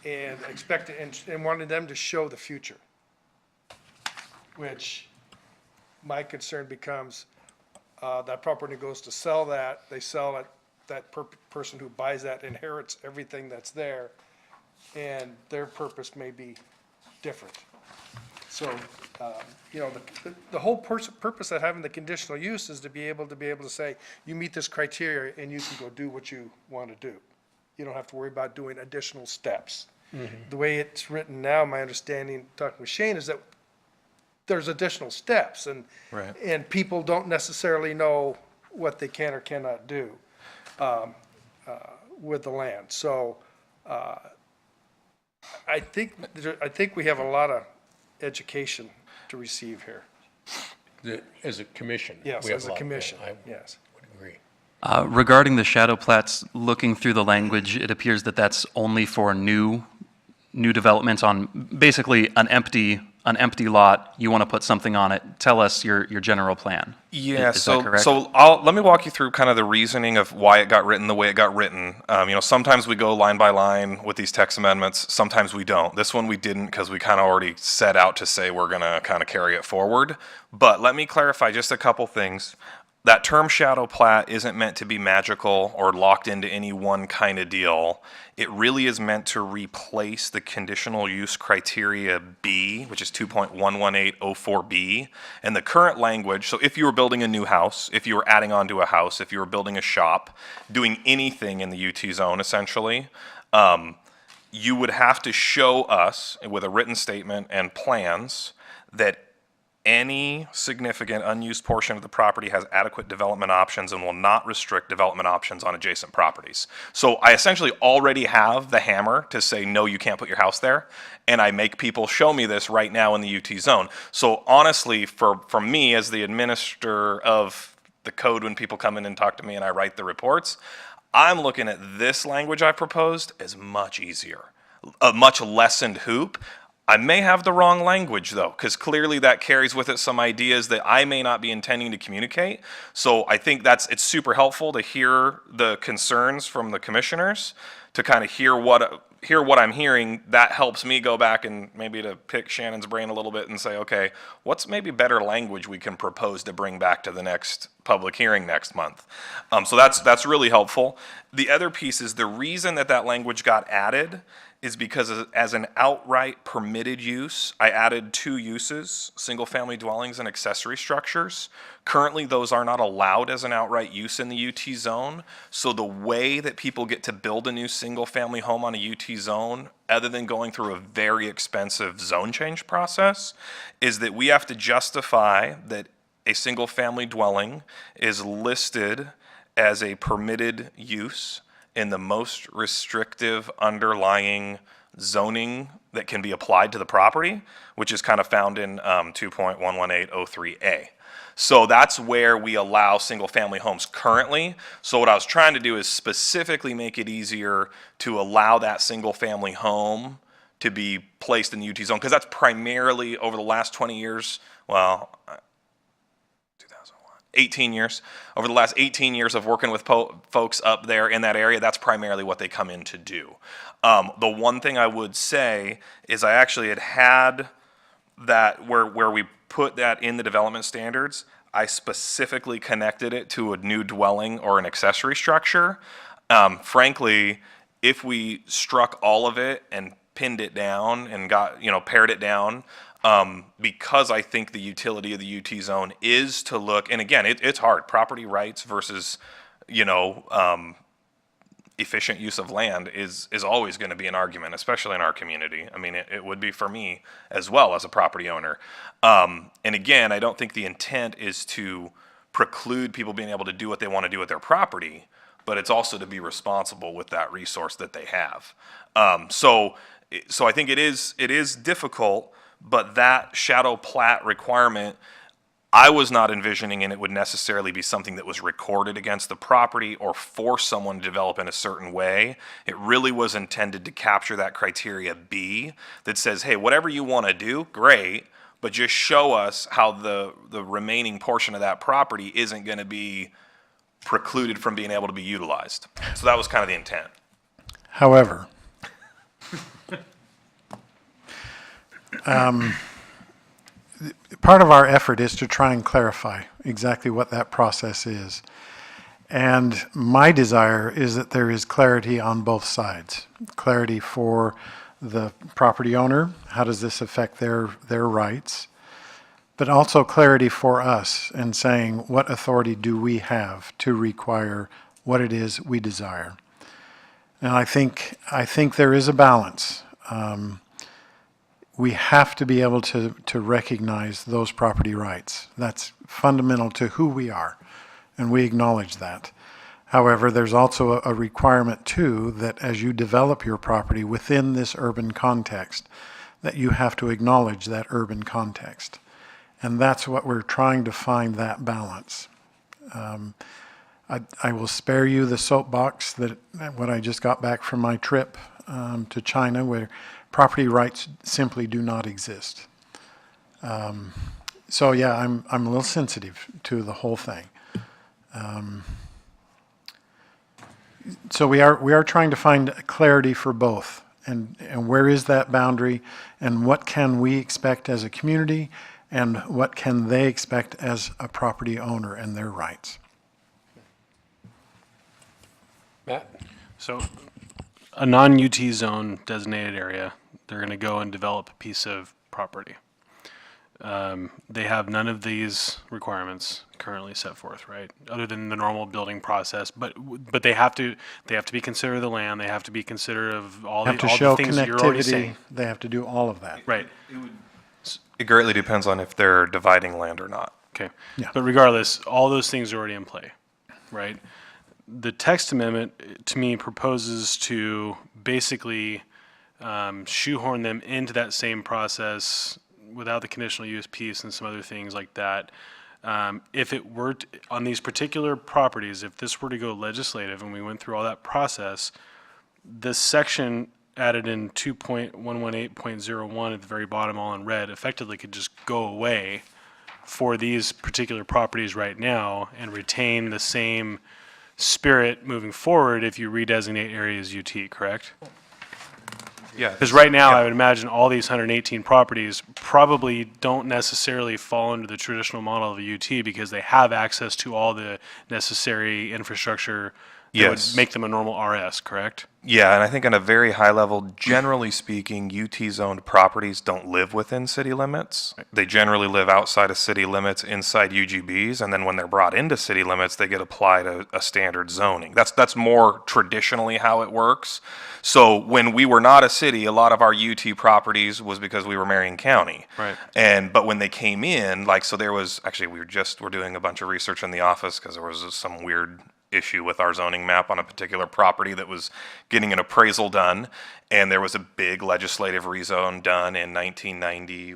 And and wanted them to show the future, which my concern becomes, that property goes to sell that, they sell it, that person who buys that inherits everything that's there, and their purpose may be different. So, you know, the whole purpose of having the conditional use is to be able to say, you meet this criteria and you can go do what you want to do. You don't have to worry about doing additional steps. The way it's written now, my understanding, talking with Shane, is that there's additional steps, and Right. and people don't necessarily know what they can or cannot do with the land. So I think we have a lot of education to receive here. As a commission. Yes, we have as a lot- commission, I yes. would agree. Regarding the shadow plats, looking through the language, it appears that that's only for new developments on basically an empty lot. You want to put something on it. Tell us your general plan. Yeah, Is that correct? let me walk you through kind of the reasoning of why it got written the way it got written. You know, sometimes we go line by line with these text amendments, sometimes we don't. This one we didn't because we kind of already set out to say we're going to kind of carry it forward. But let me clarify just a couple things. That term shadow plat isn't meant to be magical or locked into any one kind of deal. It really is meant to replace the conditional use criteria B, which is 2.11804B, and the current language. So if you were building a new house, if you were adding on to a house, if you were building a shop, doing anything in the UT zone essentially, you would have to show us with a written statement and plans that any significant unused portion of the property has adequate development options and will not restrict development options on adjacent properties. So I essentially already have the hammer to say, no, you can't put your house there. And I make people show me this right now in the UT zone. So honestly, for me as the administrator of the code, when people come in and talk to me and I write the reports, I'm looking at this language I proposed as much easier, a much lessened hoop. I may have the wrong language though, because clearly that carries with it some ideas that I may not be intending to communicate. So I think it's super helpful to hear the concerns from the commissioners, to kind of hear what I'm hearing. That helps me go back and maybe to pick Shannon's brain a little bit and say, okay, what's maybe better language we can propose to bring back to the next public hearing next month. So that's really helpful. The other piece is the reason that language got added is because as an outright permitted use, I added two uses, single-family dwellings and accessory structures. Currently, those are not allowed as an outright use in the UT zone. So the way that people get to build a new single-family home on a UT zone, other than going through a very expensive zone change process, is that we have to justify that a single-family dwelling is listed as a permitted use in the most restrictive underlying zoning that can be applied to the property, which is kind of found in 2.11803A. So that's where we allow single-family homes currently. So what I was trying to do is specifically make it easier to allow that single-family home to be placed in the UT zone, because that's primarily over the last 20 years, well, 18 years. Over the last 18 years of working with folks up there in that area, that's primarily what they come in to do. The one thing I would say is I actually had that where we put that in the development standards, I specifically connected it to a new dwelling or an accessory structure. Frankly, if we struck all of it and pinned it down and pared it down, because I think the utility of the UT zone is to look, and again, it's hard, property rights versus, efficient use of land is always going to be an argument, especially in our community. I mean, it would be for me as well as a property owner. And again, I don't think the intent is to preclude people being able to do what they want to do with their property, but it's also to be responsible with that resource that they have. So I think it is difficult. But that shadow plat requirement, I was not envisioning, and it would necessarily be something that was recorded against the property or force someone to develop in a certain way. It really was intended to capture that criteria B that says, hey, whatever you want to do, great, but just show us how the remaining portion of that property isn't going to be precluded from being able to be utilized. So that was kind of the intent. However, part of our effort is to try and clarify exactly what that process is. And my desire is that there is clarity on both sides. Clarity for the property owner, how does this affect their rights? But also clarity for us in saying what authority do we have to require what it is we desire. And I think there is a balance. We have to be able to recognize those property rights. That's fundamental to who we are, and we acknowledge that. However, there's also a requirement too that as you develop your property within this urban context, that you have to acknowledge that urban context. And that's what we're trying to find, that balance. I will spare you the soapbox that what I just got back from my trip to China, where property rights simply do not exist. So yeah, I'm a little sensitive to the whole thing. So we are trying to find clarity for both, and where is that boundary, and what can we expect as a community, and what can they expect as a property owner and their rights. Matt? So a non-UT zone designated area, they're going to go and develop a piece of property. They have none of these requirements currently set forth, right? Other than the normal building process, but they have to be considerate of the land. They have to be considerate of all Have to the show things that you're already connectivity. saying. They have to do all of that. Right. It greatly depends on if they're dividing land or not. Okay. Yeah. But regardless, all those things are already in play, right? The text amendment, to me, proposes to basically shoehorn them into that same process without the conditional use piece and some other things like that. If it were on these particular properties, if this were to go legislative and we went through all that process, this section added in 2.118.01 at the very bottom, all in red, effectively could just go away for these particular properties right now and retain the same spirit moving forward if you redesignate areas UT, correct? Yeah. Because right now, I would imagine all these 118 properties probably don't necessarily fall under the traditional model of a UT because they have access to all the necessary infrastructure that Yes. would make them a normal RS, correct? Yeah, and I think on a very high level, generally speaking, UT-zoned properties don't live within city limits. They generally live outside of city limits, inside UGBs, and then when they're brought into city limits, they get applied a standard zoning. That's more traditionally how it works. So when we were not a city, a lot of our UT properties was because we were Marion County. Right. But when they came in, so there was, actually, we're doing a bunch of research in the office because there was some weird issue with our zoning map on a particular property that was getting an appraisal done, and there was a big legislative rezone done in 1990,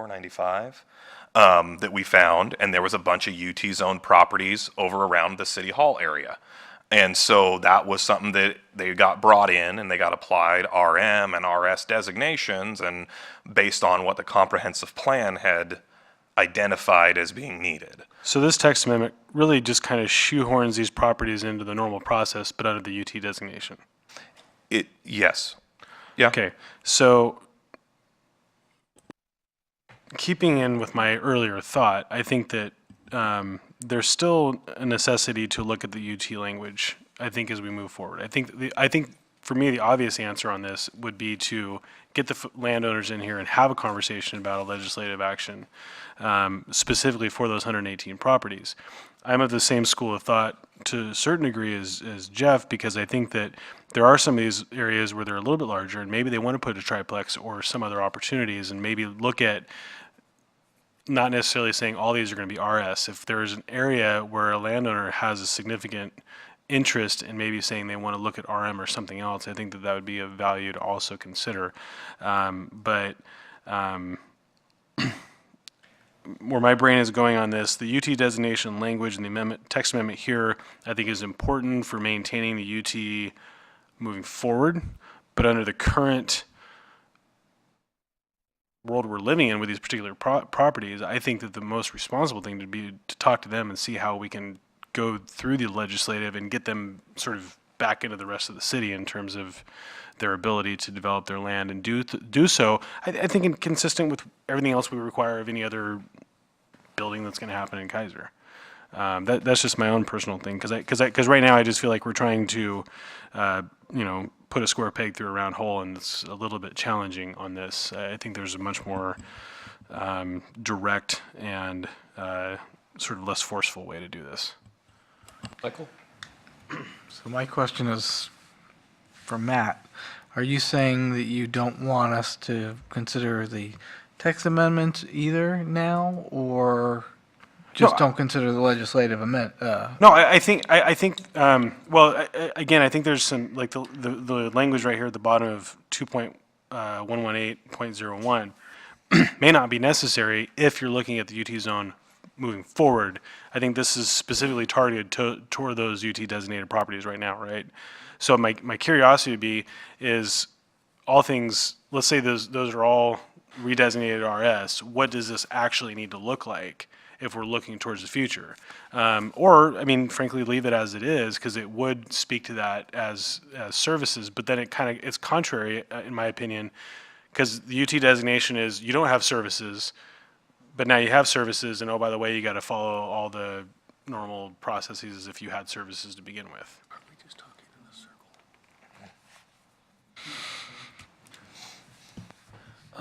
95, that we found, and there was a bunch of UT zoned properties over around the city hall area. And so that was something that they got brought in and they got applied RM and RS designations, and based on what the comprehensive plan had identified as being needed. So this text amendment really just kind of shoehorns these properties into the normal process, but under the UT designation. Yes. Yeah. Okay, so keeping in with my earlier thought, I think that there's still a necessity to look at the UT language, I think, as we move forward. I think for me, the obvious answer on this would be to get the landowners in here and have a conversation about a legislative action, specifically for those 118 properties. I'm of the same school of thought to a certain degree as Jeff, because I think that there are some of these areas where they're a little bit larger and maybe they want to put a triplex or some other opportunities, and maybe look at not necessarily saying all these are going to be RS. If there's an area where a landowner has a significant interest in maybe saying they want to look at RM or something else, I think that would be of value to also consider. Where my brain is going on this, the UT designation language and the amendment, text amendment here, I think is important for maintaining the UT moving forward. But under the current world we're living in with these particular properties, I think that the most responsible thing to be to talk to them and see how we can go through the legislative and get them sort of back into the rest of the city in terms of their ability to develop their land and do so, I think consistent with everything else we require of any other building that's going to happen in Keizer. That's just my own personal thing, because right now I just feel like we're trying to, put a square peg through a round hole, and it's a little bit challenging on this. I think there's a much more direct and sort of less forceful way to do this. Michael? So my question is for Matt. Are you saying that you don't want us to consider the text amendment either now, or just No, don't consider the legislative amendment? No, I think, again, I think there's some, like, the language right here at the bottom of 2.118.01 may not be necessary if you're looking at the UT zone moving forward. I think this is specifically targeted toward those UT designated properties right now, right? So my curiosity would be, is all things, let's say those are all redesignated RS, what does this actually need to look like if we're looking towards the future? Or, I mean, frankly, leave it as it is, because it would speak to that as services, but then it's contrary, in my opinion, because the UT designation is, you don't have services, but now you have services, and oh, by the way, you got to follow all the normal processes as if you had services to begin with. Are we just talking in a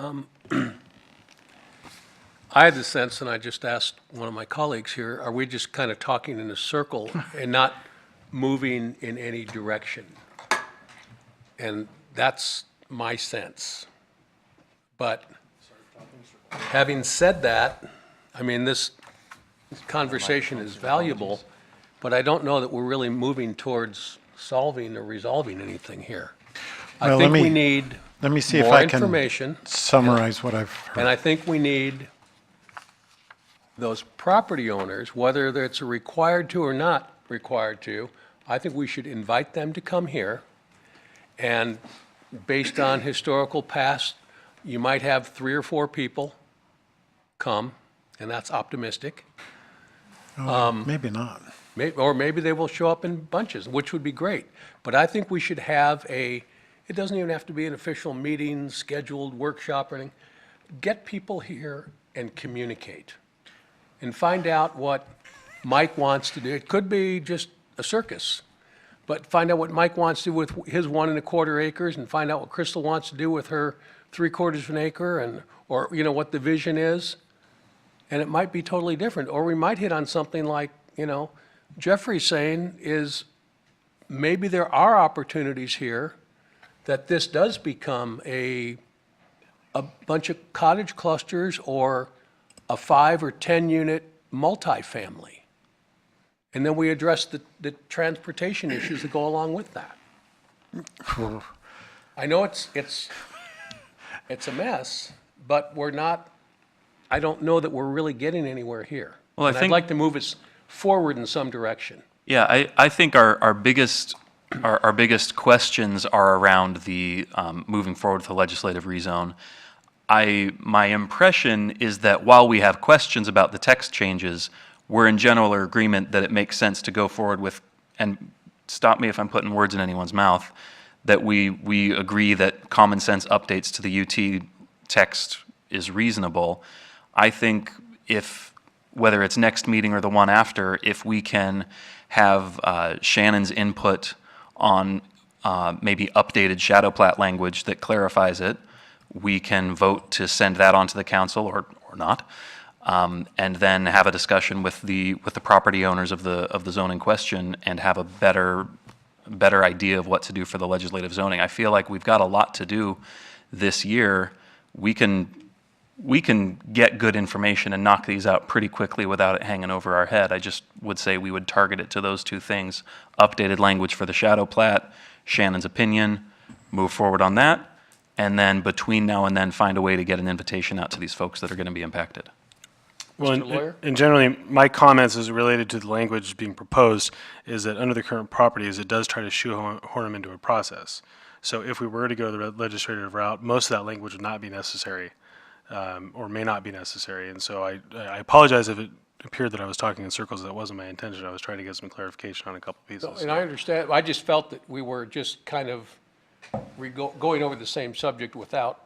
circle? I had the sense, and I just asked one of my colleagues here, are we just kind of talking in a circle and not moving in any direction? And that's my sense. But having said that, I mean, this conversation is valuable, but I don't know that we're really moving towards solving or resolving anything here. I Well, think we need Let me see if more I can information, summarize what I've and heard. I think we need those property owners, whether it's required to or not required to, I think we should invite them to come here, and based on historical past, you might have 3 or 4 people come, and that's optimistic. Maybe not. Or maybe they will show up in bunches, which would be great. But I think we should have it doesn't even have to be an official meeting, scheduled workshop or anything. Get people here and communicate and find out what Mike wants to do. It could be just a circus, but find out what Mike wants to do with his 1 1/4 acres, and find out what Crystal wants to do with her 3/4 of an acre, or what the vision is. And it might be totally different, or we might hit on something like, Jeffrey's saying is maybe there are opportunities here that this does become a bunch of cottage clusters or a 5 or 10 unit multifamily. And then we address the transportation issues that go along with that. I know it's a mess, but I don't know that we're really getting anywhere here. Well, I And I'd think- like to move us forward in some direction. Yeah, I think our biggest questions are around the moving forward with the legislative rezone. My impression is that while we have questions about the text changes, we're in general agreement that it makes sense to go forward with, and stop me if I'm putting words in anyone's mouth, that we agree that common sense updates to the UT text is reasonable. I think whether it's next meeting or the one after, if we can have Shannon's input on maybe updated shadow plat language that clarifies it, we can vote to send that on to the council or not, and then have a discussion with the property owners of the zone in question and have a better idea of what to do for the legislative zoning. I feel like we've got a lot to do this year. We can get good information and knock these out pretty quickly without it hanging over our head. I just would say we would target it to those 2 things: updated language for the shadow plat, Shannon's opinion, move forward on that, and then between now and then find a way to get an invitation out to these folks that are going to be impacted. Well, Mr. Lawyer? and generally, my comments as related to the language being proposed is that under the current properties, it does try to shoehorn them into a process. So if we were to go the legislative route, most of that language would not be necessary, or may not be necessary. And so I apologize if it appeared that I was talking in circles. That wasn't my intention. I was trying to get some clarification on a couple pieces. And I understand, I just felt that we were just kind of going over the same subject without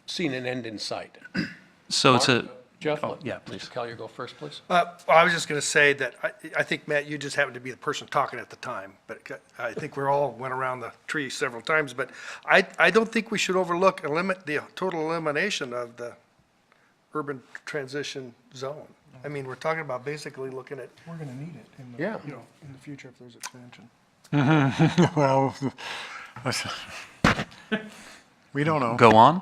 seeing an end in sight. So Jeff? yeah, please. Mr. Collier, go first, please. I was just going to say that I think, Matt, you just happened to be the person talking at the time, but I think we're all went around the tree several times, but I don't think we should overlook the total elimination of the urban transition zone. I mean, we're talking about basically looking at, We're gonna need it in Yeah. the, in the future if there's expansion. Well, we don't know. Go on.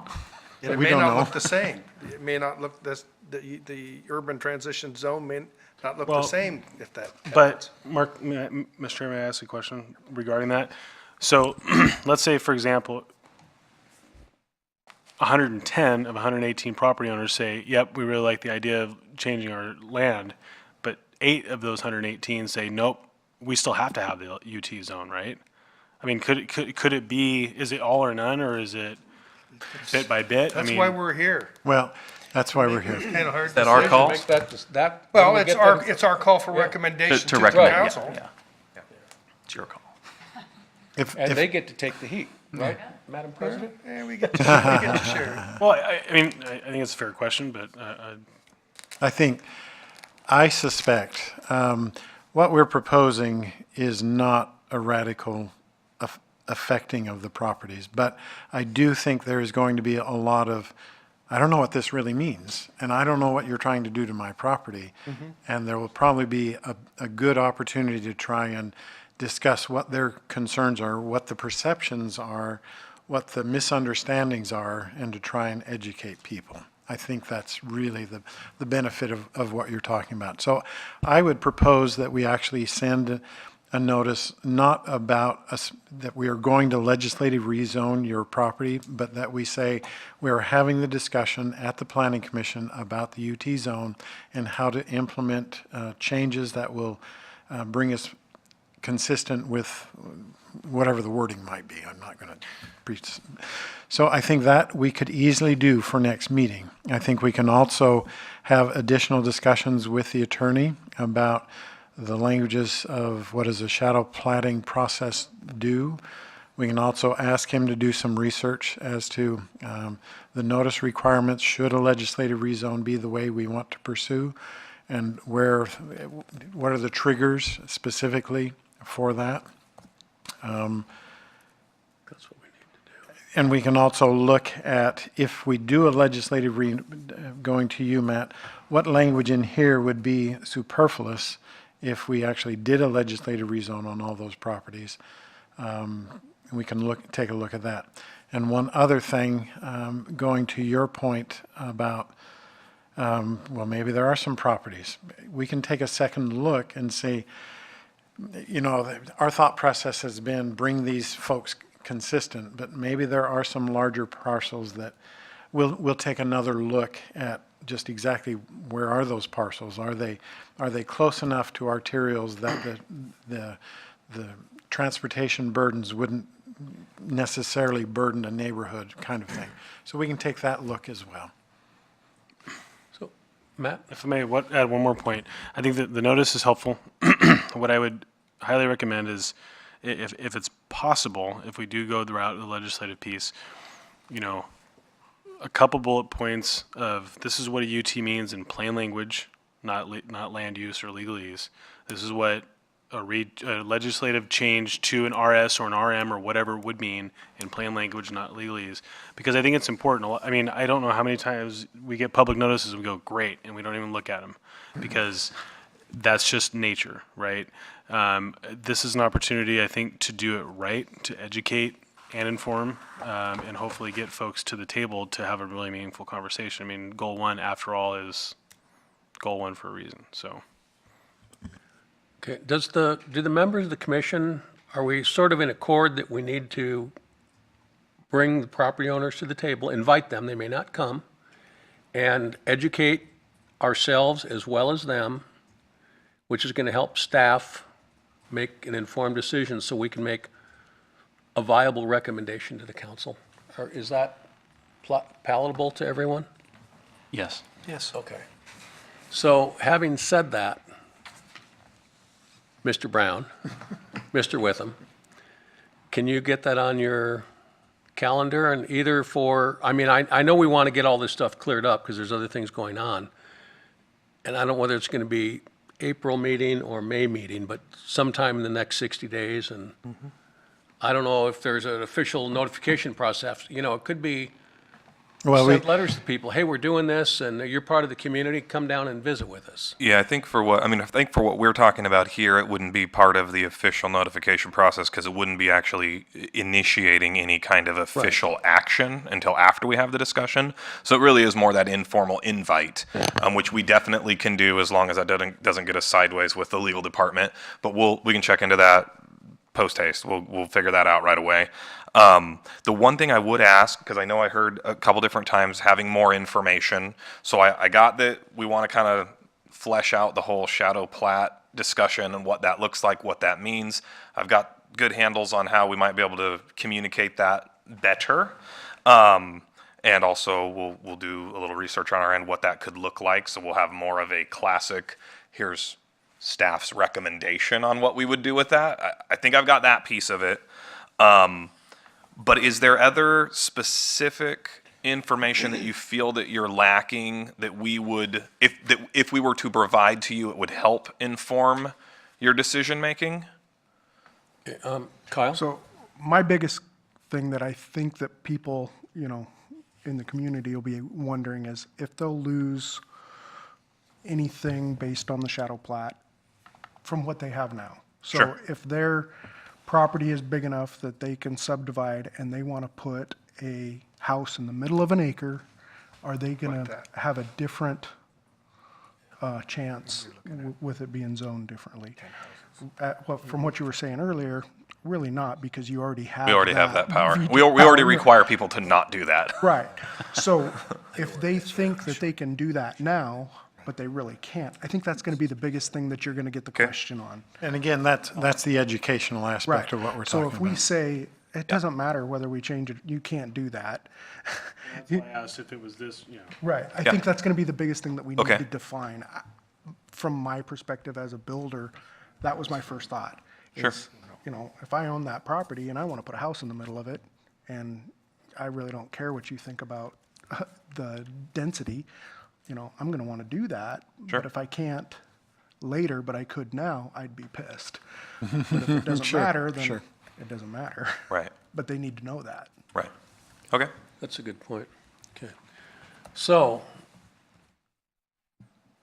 and it We may don't not know. look the same. It may not look, the urban transition zone may not look the Well, same if that happens. But, Mark, Mr. Chairman, may I ask a question regarding that? So, let's say, for example, 110 of 118 property owners say, yep, we really like the idea of changing our land, but 8 of those 118 say, nope, we still have to have the UT zone, right? I mean, could it be, is it all or none, or is it bit by bit? I That's mean, why we're here. Well, that's why we're here. Kind of hard that our decision. call? Make that. Well, when we it's get them- it's our call for recommendation To to the recommend, council. yeah. It's your call. If, And if, they get to take the heat, right, Madam President? Yeah, we get to share. well, I mean, I think it's a fair question, but I suspect, what we're proposing is not a radical affecting of the properties, but I do think there is going to be a lot of, I don't know what this really means, and I don't know what you're trying to do to my property. And there will probably be a good opportunity to try and discuss what their concerns are, what the perceptions are, what the misunderstandings are, and to try and educate people. I think that's really the benefit of what you're talking about. So I would propose that we actually send a notice not about us, that we are going to legislative rezone your property, but that we say we are having the discussion at the Planning Commission about the UT zone and how to implement changes that will bring us consistent with whatever the wording might be. I'm not going to preach. So I think that we could easily do for next meeting. I think we can also have additional discussions with the attorney about the languages of what does a shadow platting process do. We can also ask him to do some research as to the notice requirements, should a legislative rezone be the way we want to pursue, and what are the triggers specifically for that. That's what we need to do. And we can also look at, if we do a legislative going to you, Matt, what language in here would be superfluous if we actually did a legislative rezone on all those properties. We can take a look at that. And one other thing, going to your point about, well, maybe there are some properties. We can take a second look and say, you know, our thought process has been bring these folks consistent, but maybe there are some larger parcels that we'll take another look at just exactly where are those parcels? Are they close enough to arterials that the transportation burdens wouldn't necessarily burden a neighborhood kind of thing? So we can take that look as well. So, Matt? if I may add one more point, I think that the notice is helpful. What I would highly recommend is, if it's possible, if we do go the route of the legislative piece, you know, a couple bullet points of this is what a UT means in plain language, not land use or legalese. This is what a legislative change to an RS or an RM or whatever would mean in plain language, not legalese. Because I think it's important. I mean, I don't know how many times we get public notices and we go, great, and we don't even look at them. Because that's just nature, right? This is an opportunity, I think, to do it right, to educate and inform, and hopefully get folks to the table to have a really meaningful conversation. I mean, goal one, after all, is goal one for a reason, so. Okay, do the members of the commission, are we sort of in accord that we need to bring the property owners to the table, invite them, they may not come, and educate ourselves as well as them, which is going to help staff make an informed decision so we can make a viable recommendation to the council? Or is that palatable to everyone? Yes. Yes. Okay. So having said that, Mr. Brown, Mr. Witham, can you get that on your calendar and either for, I mean, I know we want to get all this stuff cleared up because there's other things going on, and I don't know whether it's going to be April meeting or May meeting, but sometime in the next 60 days. And I don't know if there's an official notification process. You know, it could be Well, send letters to people, hey, we're doing this, and you're part of the community, come down and visit with us. Yeah, I think for what we're talking about here, it wouldn't be part of the official notification process because it wouldn't be actually initiating any kind of official action until after we have the discussion. So it really is more that informal invite, which we definitely can do as long as that doesn't get us sideways with the legal department. But we can check into that post haste. We'll figure that out right away. The one thing I would ask, because I know I heard a couple different times having more information, so I got that we want to kind of flesh out the whole shadow plat discussion and what that looks like, what that means. I've got good handles on how we might be able to communicate that better. And also we'll do a little research on our end what that could look like. So we'll have more of a classic, here's staff's recommendation on what we would do with that. I think I've got that piece of it. But is there other specific information that you feel that you're lacking that we would, if we were to provide to you, it would help inform your decision making? Kyle? So my biggest thing that I think that people, in the community will be wondering is if they'll lose anything based on the shadow plat from what they have now. So Sure. if their property is big enough that they can subdivide and they want to put a house in the middle of an acre, are they going to have a different chance with it being zoned differently? Well, from what you were saying earlier, really not, because you already have We already have that power. veto We already power. require people to not do that. Right. So if they think that they can do that now, but they really can't, I think that's going to be the biggest thing that you're going to get the question on. And again, that's the educational aspect Right. of what we're So talking if we about. say, it doesn't matter whether we change it, you can't do that. That's why I asked if it was this, Right. I Yeah. think that's going to be the biggest thing that we need Okay. to define. From my perspective as a builder, that was my first thought. Sure. is, if I own that property and I want to put a house in the middle of it, and I really don't care what you think about the density, I'm going to want to do that. Sure. But if I can't later, but I could now, I'd be pissed. But if it doesn't Sure, matter, then sure. it doesn't matter. Right, But they need to know that. right. Okay. That's a good point. Okay. So,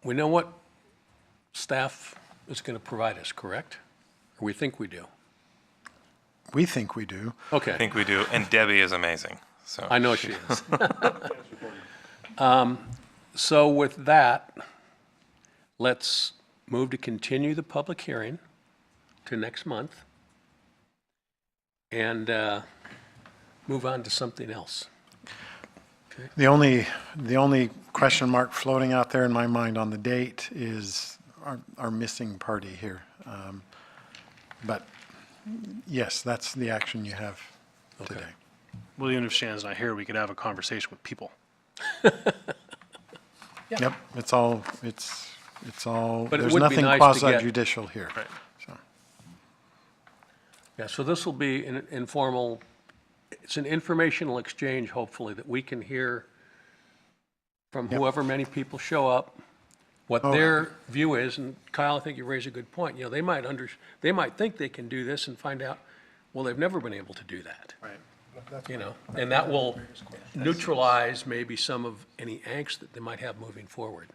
we know what staff is going to provide us, correct? Or we think we do? We think we do. I Okay, think we do. And Debbie is amazing. So I know she is. So with that, let's move to continue the public hearing to next month and move on to something else. The only question mark floating out there in my mind on the date is our missing party here. But yes, that's the action you have today. well, even if Shannon's not here, we could have a conversation with people. Yep, it's all, But it there's would be nothing nice to get- quasi-judicial here. Right. So, Yeah, so this will be an informal, it's an informational exchange, hopefully, that we can hear from whoever many people show up, what their view is. And Kyle, I think you raise a good point. They might think they can do this and find out, well, they've never been able to do that. Right. And that will neutralize maybe some of any angst that they might have moving forward.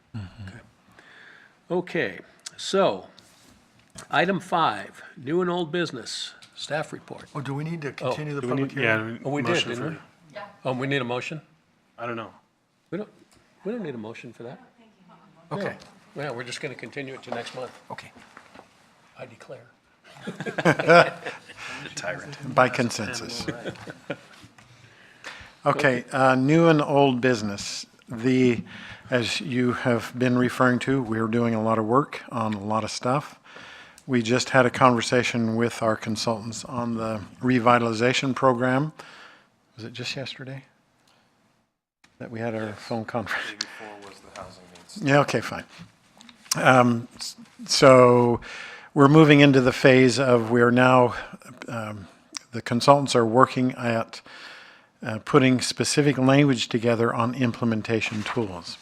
Okay, so, item 5, new and old business, staff report. Oh, do we need to continue the Do we public need, hearing? yeah, Oh, we did, motion didn't for- we? Oh, we need a motion? I don't know. We don't need a motion for that. Okay, Yeah, we're just going to continue it to next month, okay. I declare. by consensus. Okay, new and old business. As you have been referring to, we're doing a lot of work on a lot of stuff. We just had a conversation with our consultants on the revitalization program. Was it just yesterday that we had our phone conference? before was the housing needs. Yeah, okay, fine. So we're moving into the phase of we're now, the consultants are working at putting specific language together on implementation tools.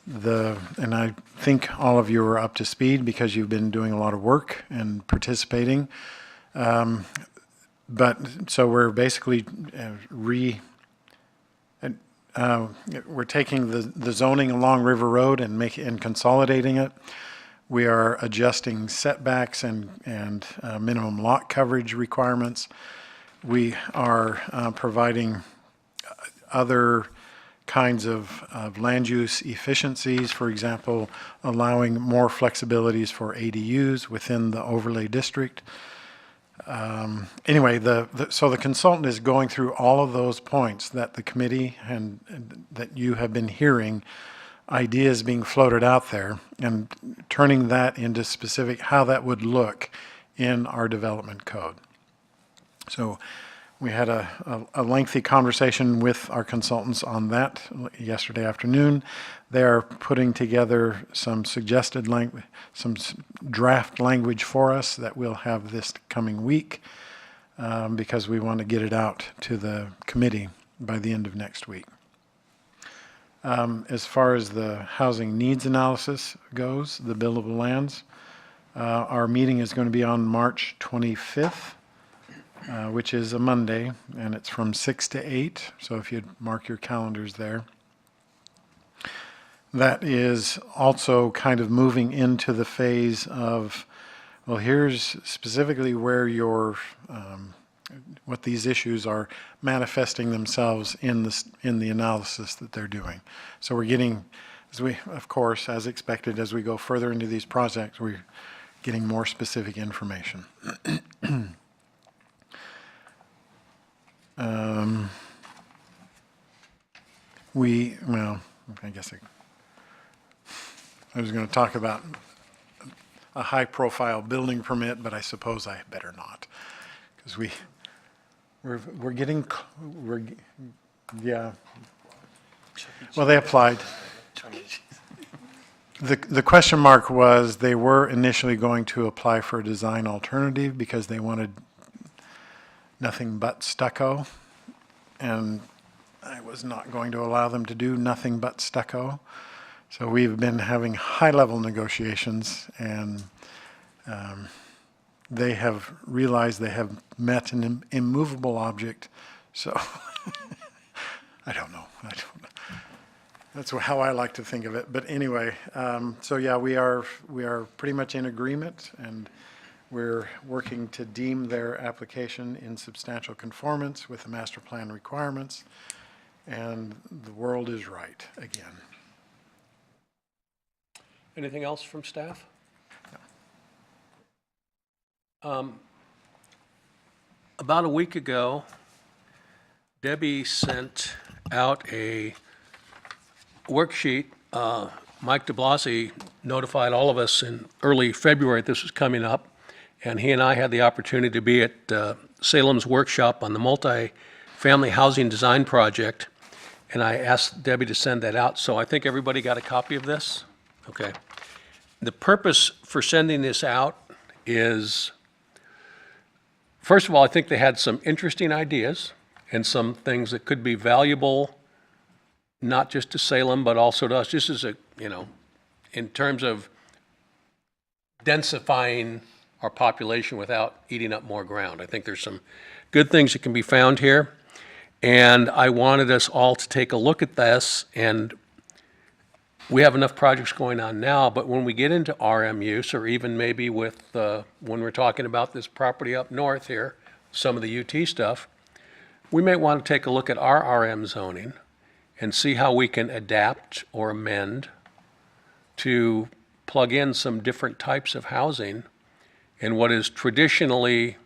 and I think all of you are up to speed because you've been doing a lot of work and participating. But, so we're basically we're taking the zoning along River Road and consolidating it. We are adjusting setbacks and minimum lot coverage requirements. We are providing other kinds of land use efficiencies, for example, allowing more flexibilities for ADUs within the overlay district. Anyway, so the consultant is going through all of those points that the committee and that you have been hearing, ideas being floated out there, and turning that into specific how that would look in our development code. So we had a lengthy conversation with our consultants on that yesterday afternoon. They are putting together some suggested some draft language for us that we'll have this coming week because we want to get it out to the committee by the end of next week. As far as the housing needs analysis goes, the billable lands, our meeting is going to be on March 25th. Which is a Monday, and it's from 6 to 8, so if you'd mark your calendars there. That is also kind of moving into the phase of, well, here's specifically where what these issues are manifesting themselves in the analysis that they're doing. So we're getting, of course, as expected, as we go further into these projects, we're getting more specific information. Well, I guess I was going to talk about a high-profile building permit, but I suppose I better not, because we're getting, yeah. Well, they applied. The question mark was they were initially going to apply for a design alternative because they wanted nothing but stucco, and I was not going to allow them to do nothing but stucco. So we've been having high-level negotiations, and they have realized they have met an immovable object. So I don't know. That's how I like to think of it. But anyway, so yeah, we are pretty much in agreement, and we're working to deem their application in substantial conformance with the master plan requirements, and the world is right again. Anything else from staff? About a week ago, Debbie sent out a worksheet. Mike DeBlasi notified all of us in early February that this was coming up, and he and I had the opportunity to be at Salem's workshop on the multi-family housing design project, and I asked Debbie to send that out. So I think everybody got a copy of this? Okay. The purpose for sending this out is, first of all, I think they had some interesting ideas and some things that could be valuable, not just to Salem, but also to us. This is in terms of densifying our population without eating up more ground. I think there's some good things that can be found here. And I wanted us all to take a look at this, and we have enough projects going on now, but when we get into RM use, or even maybe with, when we're talking about this property up north here, some of the UT stuff, we may want to take a look at our RM zoning and see how we can adapt or amend to plug in some different types of housing in what is traditionally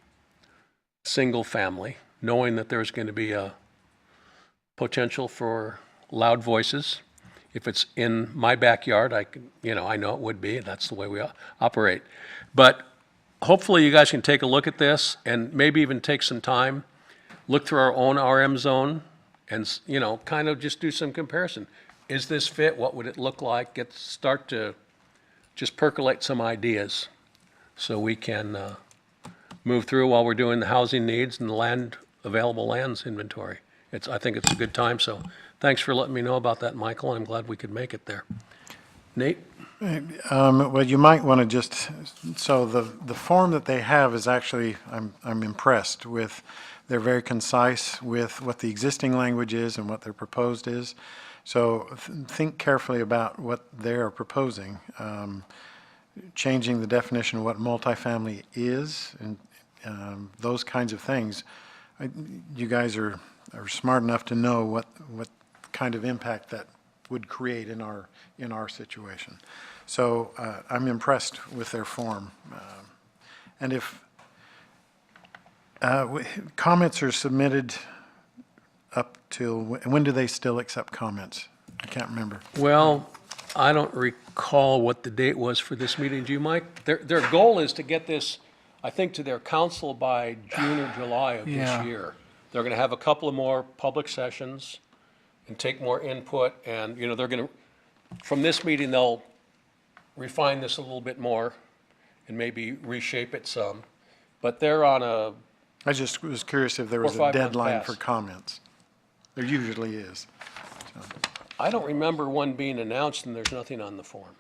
single family, knowing that there's going to be a potential for loud voices. If it's in my backyard, I know it would be, that's the way we operate. But hopefully you guys can take a look at this and maybe even take some time, look through our own RM zone and, kind of just do some comparison. Is this fit? What would it look like? Start to just percolate some ideas so we can move through while we're doing the housing needs and the available lands inventory. I think it's a good time, so thanks for letting me know about that, Michael. I'm glad we could make it there. Nate? Well, you might want to just, so the form that they have is actually, I'm impressed with. They're very concise with what the existing language is and what their proposed is. So think carefully about what they are proposing. Changing the definition of what multifamily is and those kinds of things. You guys are smart enough to know what kind of impact that would create in our situation. So I'm impressed with their form. And if comments are submitted up till, when do they still accept comments? I can't remember. Well, I don't recall what the date was for this meeting. Do you, Mike? Their goal is to get this, I think, to their council by June or July of this Yeah. year. They're going to have a couple of more public sessions and take more input, and, you know, they're going to, from this meeting, they'll refine this a little bit more and maybe reshape it some. But they're on a, I just was curious if there was 4 or a 5 month deadline pass. for comments. There usually is. I don't remember one being announced, and there's nothing on the form.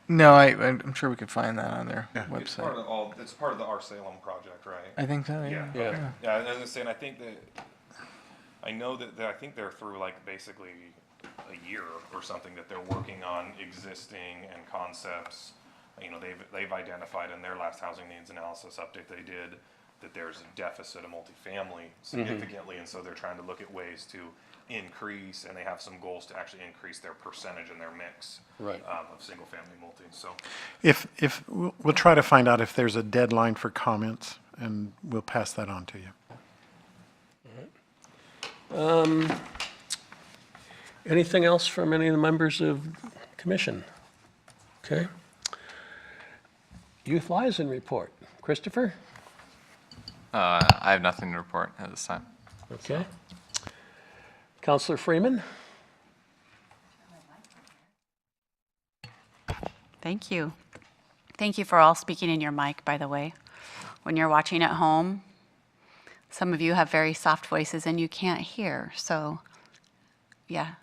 No, I'm sure we could find that on their It's part website. of all, it's part of the Our Salem project, right? I think so, yeah. Yeah. Yeah, and I was saying, I think that, I know that I think they're through like basically a year or something that they're working on existing and concepts. You know, they've identified in their last housing needs analysis update they did that there's a deficit of multifamily significantly, and so they're trying to look at ways to increase, and they have some goals to actually increase their percentage in their mix Right. of single-family multi. So If we'll try to find out if there's a deadline for comments, and we'll pass that on to you. Anything else from any of the members of commission? Okay. Youth Liaison Report. Christopher? I have nothing to report at this time. Okay. Counselor Freeman? Thank you. Thank you for all speaking in your mic, by the way. When you're watching at home, some of you have very soft voices and you can't hear, so, yeah.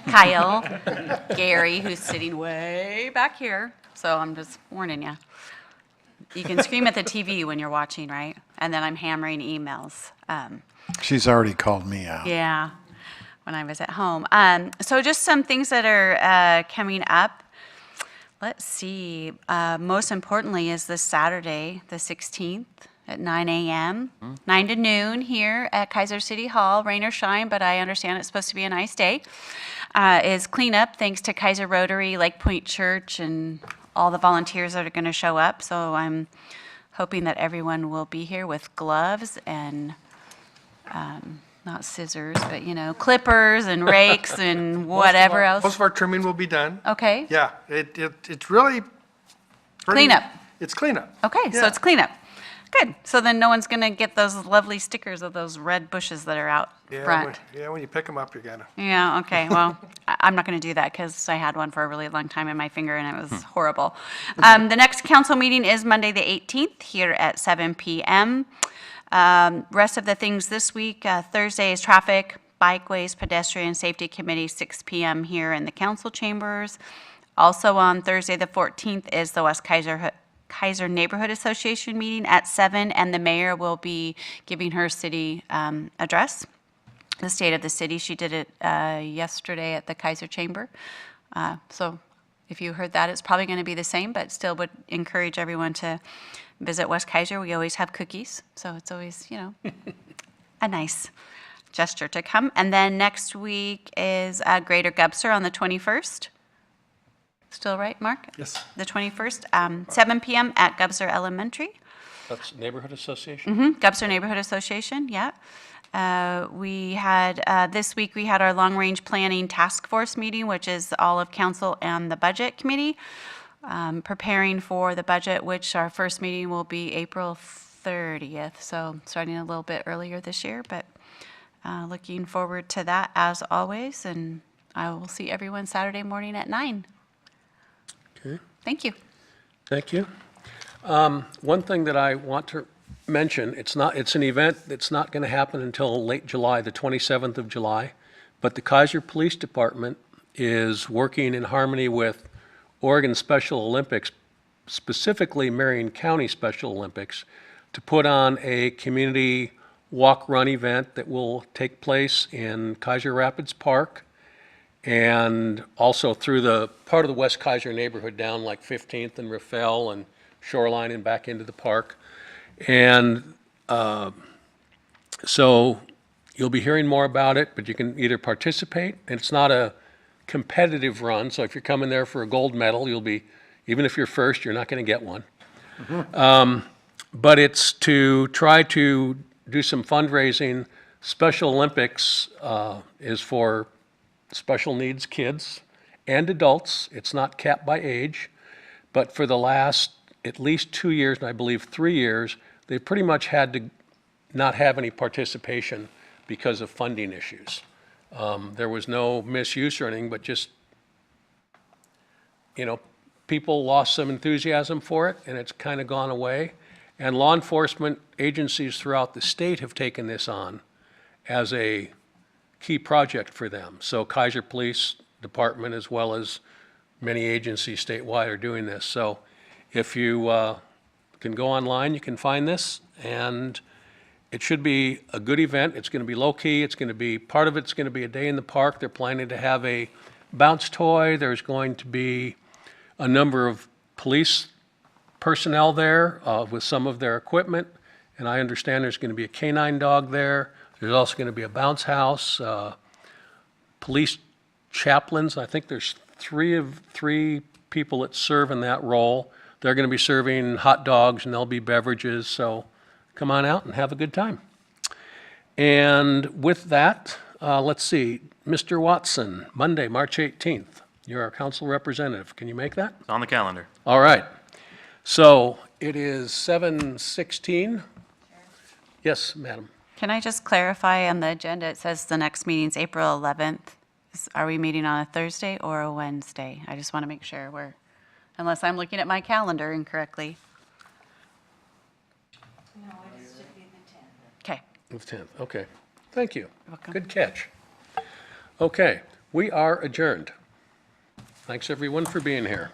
Kyle, Gary, who's sitting way back here, so I'm just warning you. You can scream at the TV when you're watching, right? And then I'm hammering emails. She's already called me out. Yeah, when I was at home. So just some things that are coming up. Let's see. Most importantly is this Saturday, the 16th at 9 a.m., 9 to noon here at Keizer City Hall, rain or shine, but I understand it's supposed to be a nice day, is cleanup thanks to Keizer Rotary, Lake Point Church, and all the volunteers that are going to show up. So I'm hoping that everyone will be here with gloves and not scissors, but, you know, clippers and rakes and whatever Most else. of our trimming will be done. Okay, Yeah, it's really. pretty- Cleanup. It's cleanup. okay, so Yeah. it's cleanup. Good. So then no one's going to get those lovely stickers of those red bushes that are out front. When you pick them up, you're gonna. Yeah, okay, well, I'm not going to do that because I had one for a really long time in my finger and it was horrible. The next council meeting is Monday, the 18th, here at 7 p.m. Rest of the things this week, Thursday is traffic, bikeways, pedestrian safety committee, 6 p.m. here in the council chambers. Also on Thursday, the 14th, is the West Keizer Neighborhood Association meeting at 7, and the mayor will be giving her city address, the state of the city. She did it yesterday at the Keizer Chamber. So if you heard that, it's probably going to be the same, but still would encourage everyone to visit West Keizer. We always have cookies, so it's always, you know, a nice gesture to come. And then next week is Greater Gubser on the 21st. Still right, Mark? Yes. The 21st, 7 p.m. at Gubser Elementary. That's Neighborhood Association? Gubser Neighborhood Association, yeah. We had, this week, we had our long-range planning task force meeting, which is all of council and the budget committee, preparing for the budget, which our first meeting will be April 30th, so starting a little bit earlier this year, but looking forward to that as always, and I will see everyone Saturday morning at 9. Okay. Thank you. Thank you. One thing that I want to mention, it's an event that's not going to happen until late July, the 27th of July, but the Keizer Police Department is working in harmony with Oregon Special Olympics, specifically Marion County Special Olympics, to put on a community walk-run event that will take place in Keizer Rapids Park and also through the part of the West Keizer neighborhood down like 15th and Raffel and Shoreline and back into the park. And so you'll be hearing more about it, but you can either participate, and it's not a competitive run, so if you're coming there for a gold medal, you'll be, even if you're first, you're not going to get one. But it's to try to do some fundraising. Special Olympics is for special needs kids and adults. It's not capped by age, but for the last at least 2 years, and I believe 3 years, they've pretty much had to not have any participation because of funding issues. There was no misuse or anything, but just, people lost some enthusiasm for it, and it's kind of gone away. And law enforcement agencies throughout the state have taken this on as a key project for them. So Keizer Police Department, as well as many agencies statewide, are doing this. So if you can go online, you can find this, and it should be a good event. It's going to be low-key. It's going to be, part of it's going to be a day in the park. They're planning to have a bounce toy. There's going to be a number of police personnel there with some of their equipment, and I understand there's going to be a canine dog there. There's also going to be a bounce house, police chaplains. I think there's three people that serve in that role. They're going to be serving hot dogs, and there'll be beverages, so come on out and have a good time. And with that, let's see, Mr. Watson, Monday, March 18th. You're our council representative. Can you make that? It's on the calendar. All right. So it is 7:16. Yes, madam. Can I just clarify on the agenda, it says the next meeting's April 11th. Are we meeting on a Thursday or a Wednesday? I just want to make sure we're, unless I'm looking at my calendar incorrectly. No, it should be the 10th. Okay. The 10th, okay. Thank you. Welcome. Good catch. Okay, we are adjourned. Thanks, everyone, for being here.